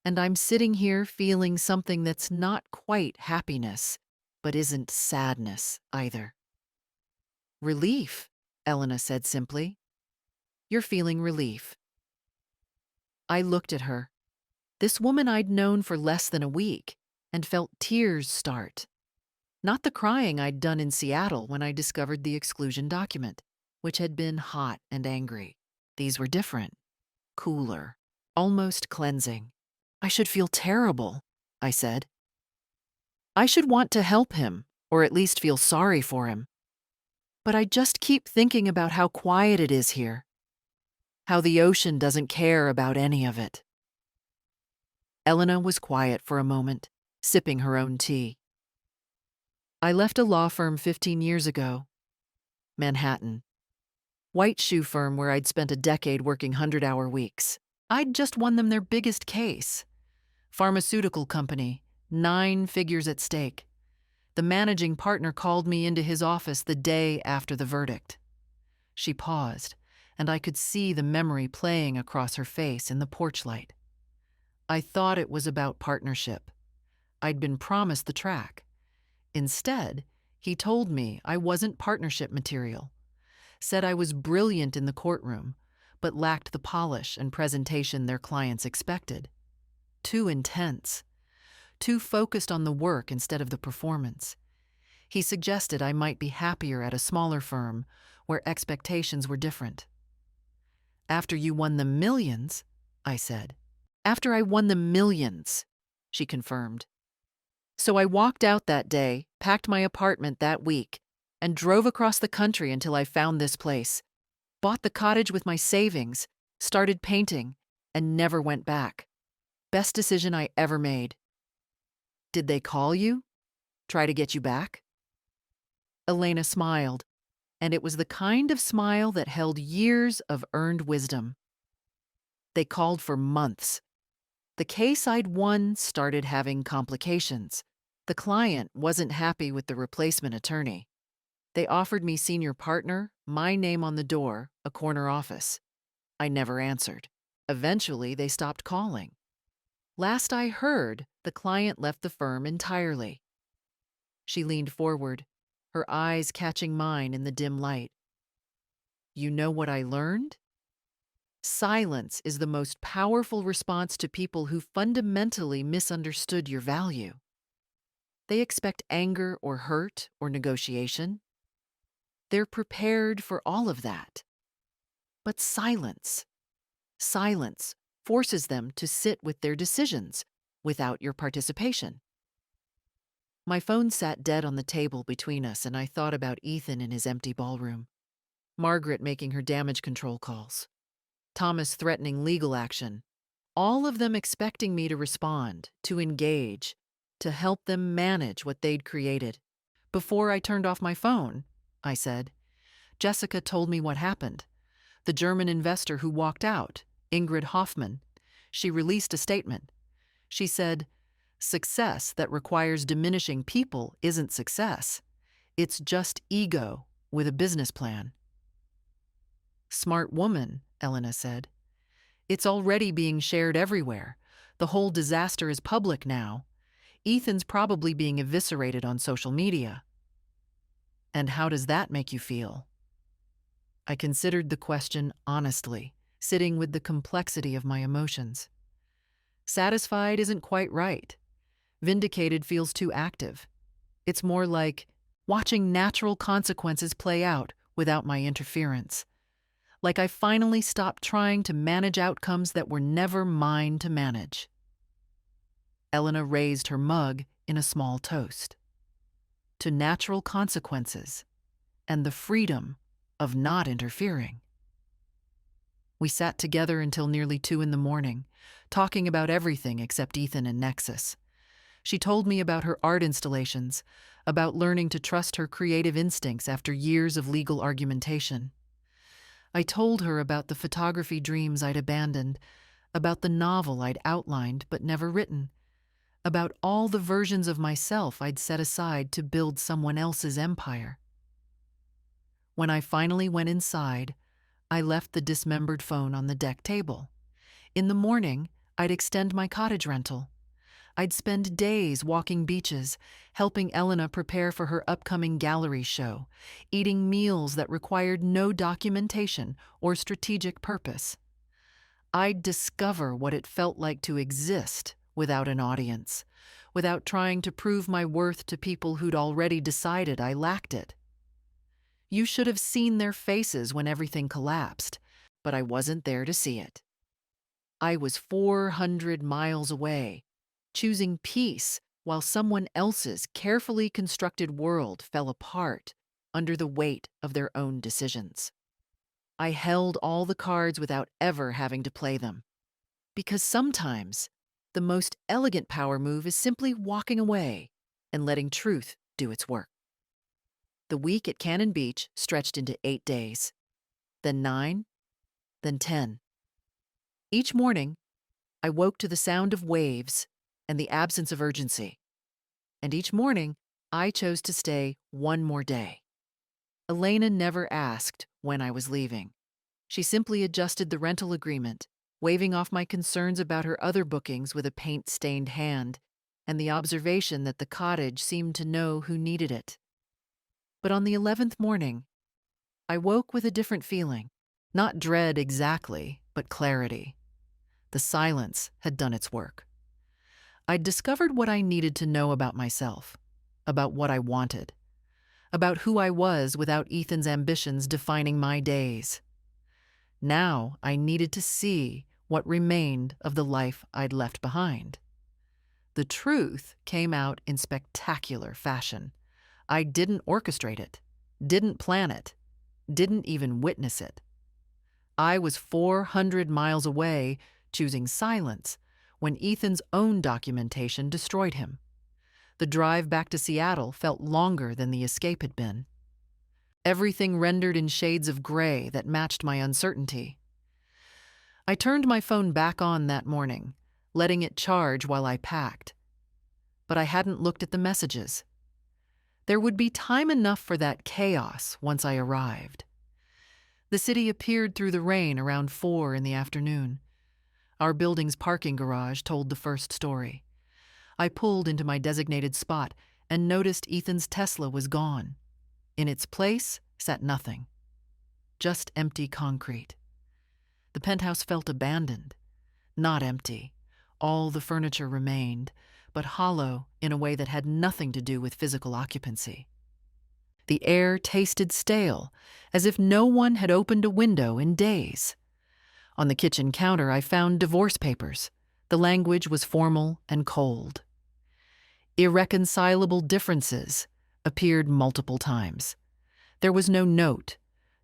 Speaker 1: and I'm sitting here feeling something that's not quite happiness, but isn't sadness either." "Relief," Elena said simply. "You're feeling relief." I looked at her, this woman I'd known for less than a week, and felt tears start. Not the crying I'd done in Seattle when I discovered the exclusion document, which had been hot and angry. These were different, cooler, almost cleansing. "I should feel terrible," I said. "I should want to help him, or at least feel sorry for him. But I just keep thinking about how quiet it is here, how the ocean doesn't care about any of it." Elena was quiet for a moment, sipping her own tea. "I left a law firm 15 years ago. Manhattan. White shoe firm where I'd spent a decade working 100-hour weeks. I'd just won them their biggest case. Pharmaceutical company, 9 figures at stake. The managing partner called me into his office the day after the verdict." She paused, and I could see the memory playing across her face in the porch light. "I thought it was about partnership. I'd been promised the track. Instead, he told me I wasn't partnership material, said I was brilliant in the courtroom, but lacked the polish and presentation their clients expected. Too intense, too focused on the work instead of the performance. He suggested I might be happier at a smaller firm where expectations were different." "After you won the millions," I said. "After I won the millions," she confirmed. "So I walked out that day, packed my apartment that week, and drove across the country until I found this place. Bought the cottage with my savings, started painting, and never went back. Best decision I ever made." "Did they call you? Try to get you back?" Elena smiled, and it was the kind of smile that held years of earned wisdom. "They called for months. The case I'd won started having complications. The client wasn't happy with the replacement attorney. They offered me senior partner, my name on the door, a corner office. I never answered. Eventually, they stopped calling. Last I heard, the client left the firm entirely." She leaned forward, her eyes catching mine in the dim light. "You know what I learned? Silence is the most powerful response to people who fundamentally misunderstood your value. They expect anger or hurt or negotiation. They're prepared for all of that. But silence forces them to sit with their decisions without your participation." My phone sat dead on the table between us, and I thought about Ethan in his empty ballroom, Margaret making her damage control calls, Thomas threatening legal action, all of them expecting me to respond, to engage, to help them manage what they'd created. Before I turned off my phone, I said, Jessica told me what happened. The German investor who walked out, Ingrid Hoffmann, she released a statement. She said, "Success that requires diminishing people isn't success. It's just ego with a business plan." "Smart woman," Elena said. "It's already being shared everywhere. The whole disaster is public now. Ethan's probably being eviscerated on social media." "And how does that make you feel?" I considered the question honestly, sitting with the complexity of my emotions. Satisfied isn't quite right. Vindicated feels too active. It's more like watching natural consequences play out without my interference. Like I finally stopped trying to manage outcomes that were never mine to manage. Elena raised her mug in a small toast. To natural consequences and the freedom of not interfering. We sat together until nearly 2 a.m, talking about everything except Ethan and Nexus. She told me about her art installations, about learning to trust her creative instincts after years of legal argumentation. I told her about the photography dreams I'd abandoned, about the novel I'd outlined but never written, about all the versions of myself I'd set aside to build someone else's empire. When I finally went inside, I left the dismembered phone on the deck table. In the morning, I'd extend my cottage rental. I'd spend days walking beaches, helping Elena prepare for her upcoming gallery show, eating meals that required no documentation or strategic purpose. I'd discover what it felt like to exist without an audience, without trying to prove my worth to people who'd already decided I lacked it. You should have seen their faces when everything collapsed, but I wasn't there to see it. I was 400 miles away, choosing peace while someone else's carefully constructed world fell apart under the weight of their own decisions. I held all the cards without ever having to play them. Because sometimes, the most elegant power move is simply walking away and letting truth do its work. The week at Cannon Beach stretched into 8 days, then 9, then 10. Each morning, I woke to the sound of waves and the absence of urgency. And each morning, I chose to stay one more day. Elena never asked when I was leaving. She simply adjusted the rental agreement, waving off my concerns about her other bookings with a paint-stained hand, and the observation that the cottage seemed to know who needed it. But on the 11th morning, I woke with a different feeling. Not dread exactly, but clarity. The silence had done its work. I'd discovered what I needed to know about myself, about what I wanted, about who I was without Ethan's ambitions defining my days. Now I needed to see what remained of the life I'd left behind. The truth came out in spectacular fashion. I didn't orchestrate it, didn't plan it, didn't even witness it. I was 400 miles away, choosing silence, when Ethan's own documentation destroyed him. The drive back to Seattle felt longer than the escape had been. Everything rendered in shades of gray that matched my uncertainty. I turned my phone back on that morning, letting it charge while I packed. But I hadn't looked at the messages. There would be time enough for that chaos once I arrived. The city appeared through the rain around 4 in the afternoon. Our building's parking garage told the first story. I pulled into my designated spot and noticed Ethan's Tesla was gone. In its place sat nothing. Just empty concrete. The penthouse felt abandoned. Not empty. All the furniture remained, but hollow in a way that had nothing to do with physical occupancy. The air tasted stale, as if no one had opened a window in days. On the kitchen counter, I found divorce papers. The language was formal and cold. Irreconcilable differences appeared multiple times. There was no note,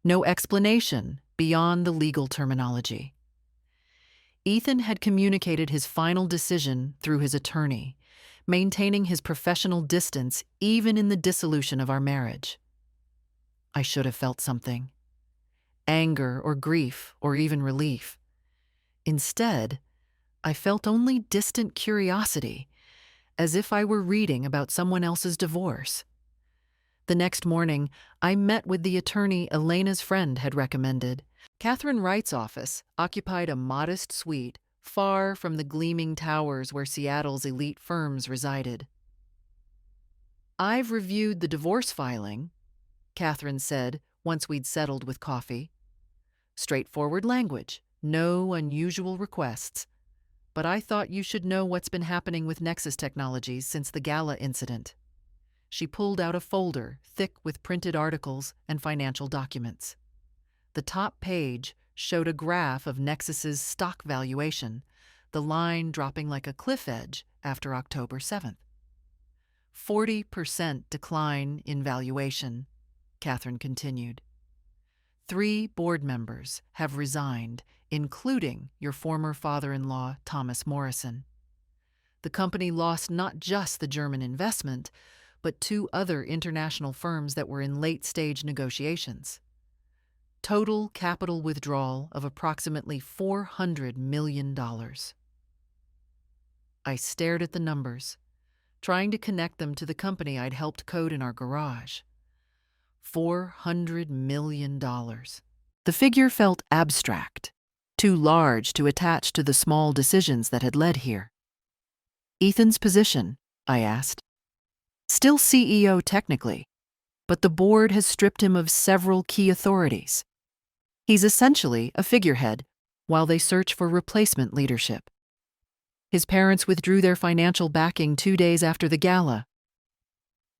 Speaker 1: no explanation beyond the legal terminology. Ethan had communicated his final decision through his attorney, maintaining his professional distance even in the dissolution of our marriage. I should have felt something: anger or grief or even relief. Instead, I felt only distant curiosity, as if I were reading about someone else's divorce. The next morning, I met with the attorney Elena's friend had recommended. Catherine Wright's office occupied a modest suite far from the gleaming towers where Seattle's elite firms resided. "I've reviewed the divorce filing," Catherine said once we'd settled with coffee. "Straightforward language, no unusual requests. But I thought you should know what's been happening with Nexus Technologies since the Gala incident." She pulled out a folder thick with printed articles and financial documents. The top page showed a graph of Nexus's stock valuation, the line dropping like a cliff edge after October 7th. 40% decline in valuation, Catherine continued. 3 board members have resigned, including your former father-in-law, Thomas Morrison. The company lost not just the German investment, but 2 other international firms that were in late-stage negotiations. Total capital withdrawal of approximately $400 million. I stared at the numbers, trying to connect them to the company I'd helped code in our garage. $400 million. The figure felt abstract, too large to attach to the small decisions that had led here. "Ethan's position?" I asked. "Still CEO technically, but the board has stripped him of several key authorities. He's essentially a figurehead while they search for replacement leadership. His parents withdrew their financial backing 2 days after the gala.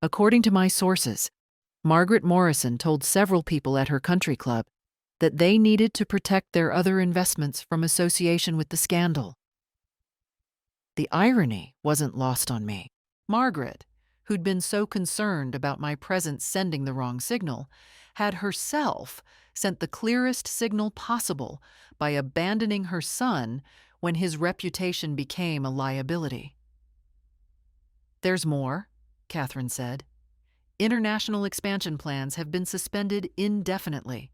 Speaker 1: According to my sources, Margaret Morrison told several people at her country club that they needed to protect their other investments from association with the scandal." The irony wasn't lost on me. Margaret, who'd been so concerned about my presence sending the wrong signal, had herself sent the clearest signal possible by abandoning her son when his reputation became a liability. "There's more," Catherine said. "International expansion plans have been suspended indefinitely.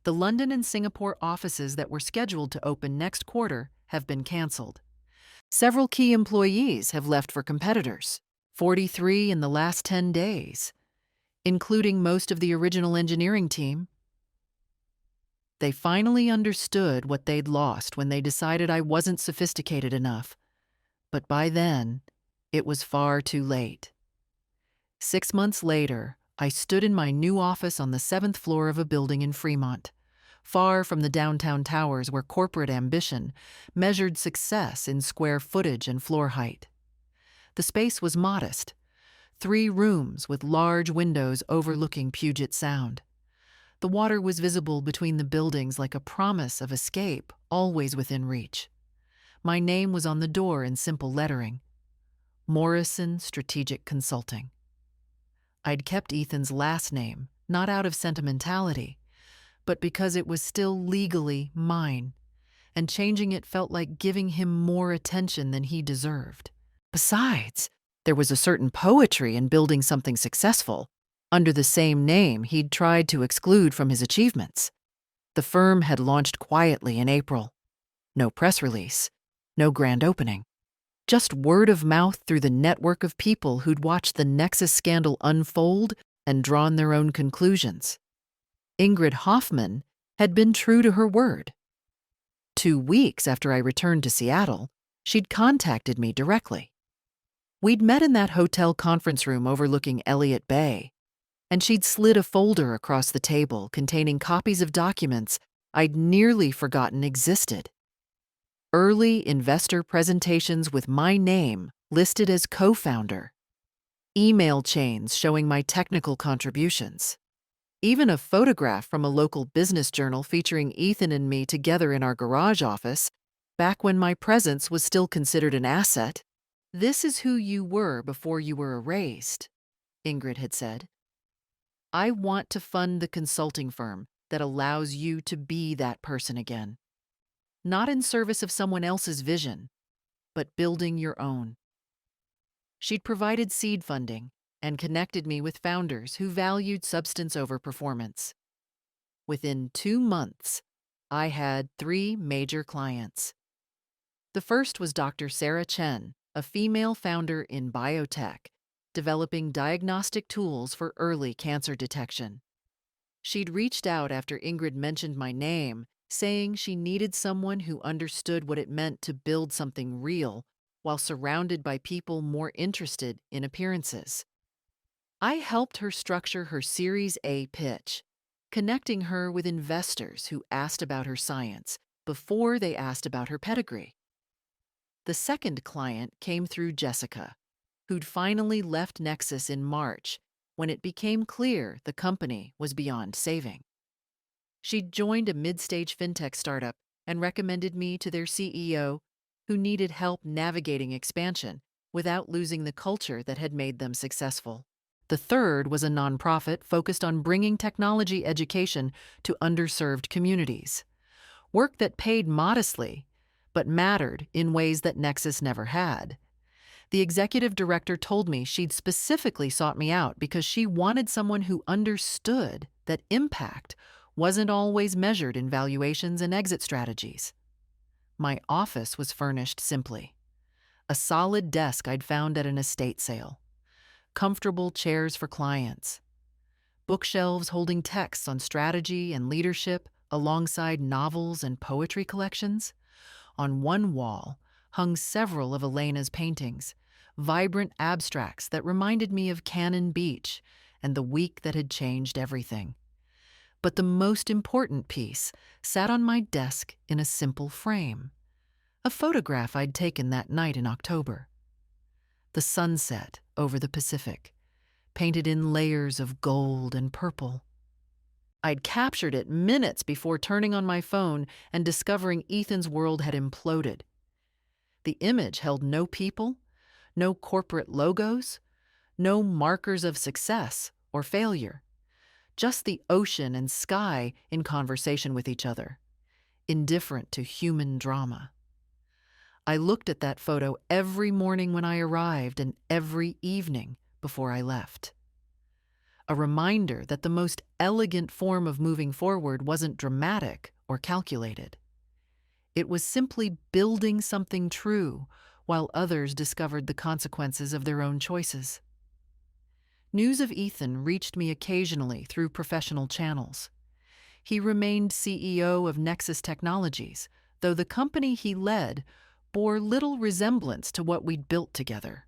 Speaker 1: The London and Singapore offices that were scheduled to open next quarter have been canceled. Several key employees have left for competitors, 43 in the last 10 days, including most of the original engineering team." They finally understood what they'd lost when they decided I wasn't sophisticated enough. But by then, it was far too late. 6 months later, I stood in my new office on the 7th floor of a building in Fremont, far from the downtown towers where corporate ambition measured success in square footage and floor height. The space was modest: 3 rooms with large windows overlooking Puget Sound. The water was visible between the buildings like a promise of escape, always within reach. My name was on the door in simple lettering: Morrison Strategic Consulting. I'd kept Ethan's last name, not out of sentimentality, but because it was still legally mine, and changing it felt like giving him more attention than he deserved. Besides, there was a certain poetry in building something successful under the same name he'd tried to exclude from his achievements. The firm had launched quietly in April. No press release, no grand opening. Just word of mouth through the network of people who'd watched the Nexus scandal unfold and drawn their own conclusions. Ingrid Hoffman had been true to her word. 2 weeks after I returned to Seattle, she'd contacted me directly. We'd met in that hotel conference room overlooking Elliott Bay, and she'd slid a folder across the table containing copies of documents I'd nearly forgotten existed. Early investor presentations with my name listed as co-founder. Email chains showing my technical contributions. Even a photograph from a local business journal featuring Ethan and me together in our garage office, back when my presence was still considered an asset. "This is who you were before you were erased," Ingrid had said. "I want to fund the consulting firm that allows you to be that person again." not in service of someone else's vision, but building your own. She'd provided seed funding and connected me with founders who valued substance over performance. Within 2 months, I had 3 major clients. The first was Dr. Sarah Chen, a female founder in biotech, developing diagnostic tools for early cancer detection. She'd reached out after Ingrid mentioned my name, saying she needed someone who understood what it meant to build something real while surrounded by people more interested in appearances. I helped her structure her Series A pitch, connecting her with investors who asked about her science before they asked about her pedigree. The second client came through Jessica, who'd finally left Nexus in March when it became clear the company was beyond saving. She'd joined a mid-stage fintech startup and recommended me to their CEO, who needed help navigating expansion without losing the culture that had made them successful. The third was a nonprofit focused on bringing technology education to underserved communities, work that paid modestly but mattered in ways that Nexus never had. The executive director told me she'd specifically sought me out because she wanted someone who understood that impact wasn't always measured in valuations and exit strategies. My office was furnished simply. A solid desk I'd found at an estate sale, comfortable chairs for clients, bookshelves holding texts on strategy and leadership alongside novels and poetry collections. On one wall hung several of Elena's paintings, vibrant abstracts that reminded me of Cannon Beach and the week that had changed everything. But the most important piece sat on my desk in a simple frame, a photograph I'd taken that night in October. The sunset over the Pacific, painted in layers of gold and purple. I'd captured it minutes before turning on my phone and discovering Ethan's world had imploded. The image held no people, no corporate logos, no markers of success or failure, just the ocean and sky in conversation with each other, indifferent to human drama. I looked at that photo every morning when I arrived and every evening before I left. A reminder that the most elegant form of moving forward wasn't dramatic or calculated. It was simply building something true while others discovered the consequences of their own choices. News of Ethan reached me occasionally through professional channels. He remained CEO of Nexus Technologies, though the company he led bore little resemblance to what we'd built together.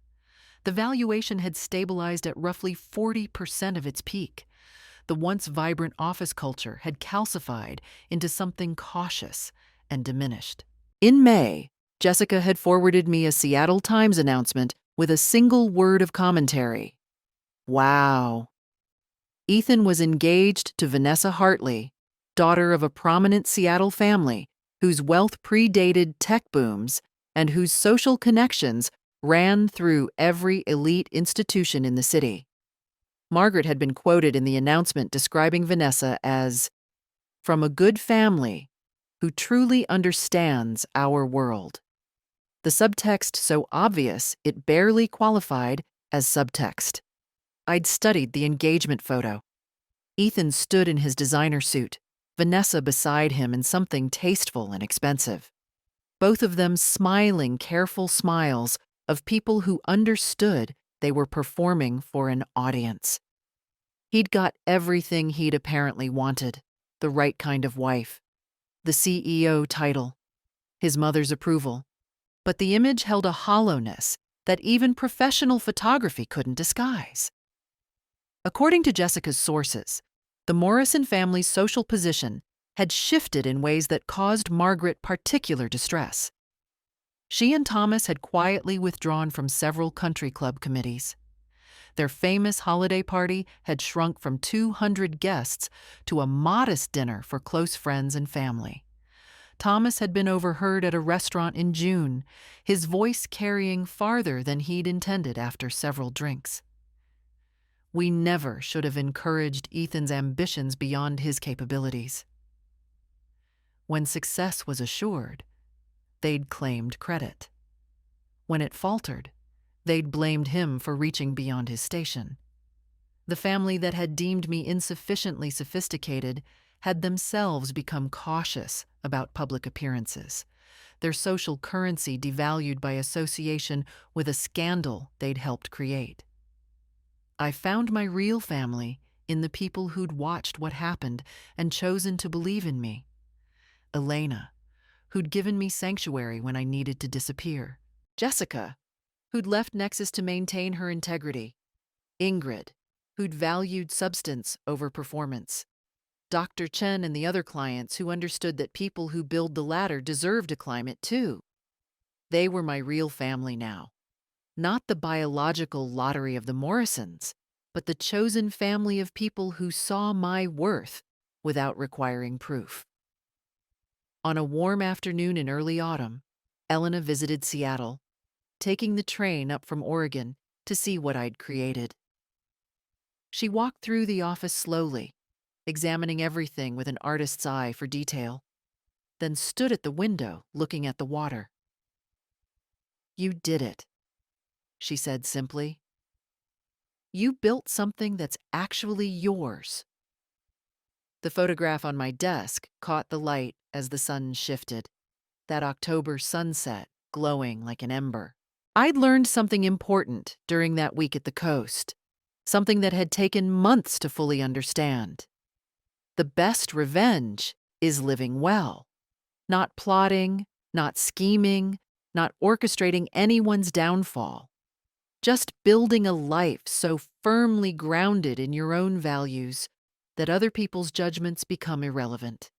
Speaker 1: The valuation had stabilized at roughly 40% of its peak. The once vibrant office culture had calcified into something cautious and diminished. In May, Jessica had forwarded me a Seattle Times announcement with a single word of commentary. Wow. Ethan was engaged to Vanessa Hartley, daughter of a prominent Seattle family whose wealth predated tech booms and whose social connections ran through every elite institution in the city. Margaret had been quoted in the announcement describing Vanessa as, "from a good family who truly understands our world." The subtext so obvious it barely qualified as subtext. I'd studied the engagement photo. Ethan stood in his designer suit, Vanessa beside him in something tasteful and expensive. Both of them smiling careful smiles of people who understood they were performing for an audience. He'd got everything he'd apparently wanted: the right kind of wife, the CEO title, his mother's approval. But the image held a hollowness that even professional photography couldn't disguise. According to Jessica's sources, the Morrison family's social position had shifted in ways that caused Margaret particular distress. She and Thomas had quietly withdrawn from several country club committees. Their famous holiday party had shrunk from 200 guests to a modest dinner for close friends and family. Thomas had been overheard at a restaurant in June, his voice carrying farther than he'd intended after several drinks. We never should have encouraged Ethan's ambitions beyond his capabilities. When success was assured, they'd claimed credit. When it faltered, they'd blamed him for reaching beyond his station. The family that had deemed me insufficiently sophisticated had themselves become cautious about public appearances, their social currency devalued by association with a scandal they'd helped create. I found my real family in the people who'd watched what happened and chosen to believe in me. Elena, who'd given me sanctuary when I needed to disappear. Jessica, who'd left Nexus to maintain her integrity. Ingrid, who'd valued substance over performance. Dr. Chen and the other clients who understood that people who build the ladder deserve to climb it too. They were my real family now. Not the biological lottery of the Morrisons, but the chosen family of people who saw my worth without requiring proof. On a warm afternoon in early autumn, Elena visited Seattle, taking the train up from Oregon to see what I'd created. She walked through the office slowly, examining everything with an artist's eye for detail, then stood at the window looking at the water. "You did it," she said simply. "You built something that's actually yours." The photograph on my desk caught the light as the sun shifted, that October sunset glowing like an ember. I'd learned something important during that week at the coast, something that had taken months to fully understand. The best revenge is living well, not plotting, not scheming, not orchestrating anyone's downfall. Just building a life so firmly grounded in your own values that other people's judgments become irrelevant.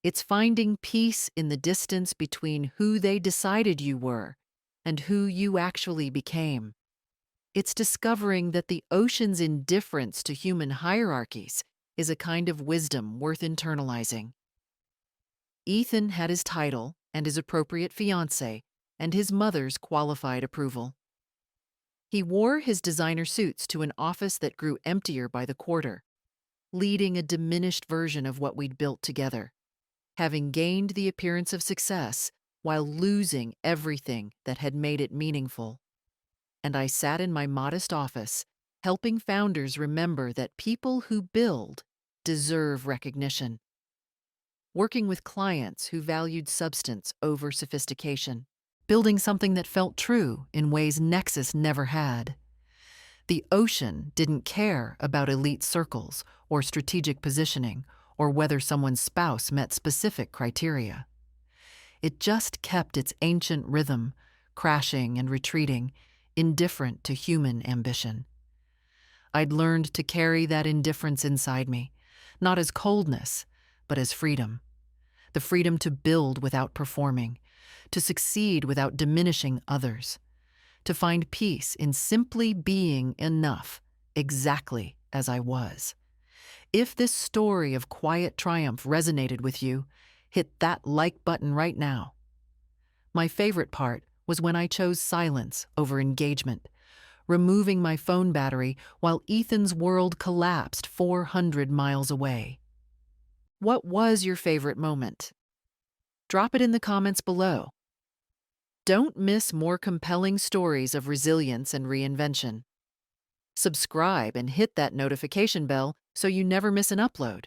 Speaker 1: It's finding peace in the distance between who they decided you were and who you actually became. It's discovering that the ocean's indifference to human hierarchies is a kind of wisdom worth internalizing. Ethan had his title and his appropriate fiancée and his mother's qualified approval. He wore his designer suits to an office that grew emptier by the quarter, leading a diminished version of what we'd built together, having gained the appearance of success while losing everything that had made it meaningful. And I sat in my modest office, helping founders remember that people who build deserve recognition. Working with clients who valued substance over sophistication. Building something that felt true in ways Nexus never had. The ocean didn't care about elite circles or strategic positioning or whether someone's spouse met specific criteria. It just kept its ancient rhythm, crashing and retreating, indifferent to human ambition. I'd learned to carry that indifference inside me, not as coldness, but as freedom. The freedom to build without performing, to succeed without diminishing others, to find peace in simply being enough, exactly as I was. If this story of quiet triumph resonated with you, hit that like button right now. My favorite part was when I chose silence over engagement, removing my phone battery while Ethan's world collapsed 400 miles away. What was your favorite moment? Drop it in the comments below. Don't miss more compelling stories of resilience and reinvention. Subscribe and hit that notification bell so you never miss an upload.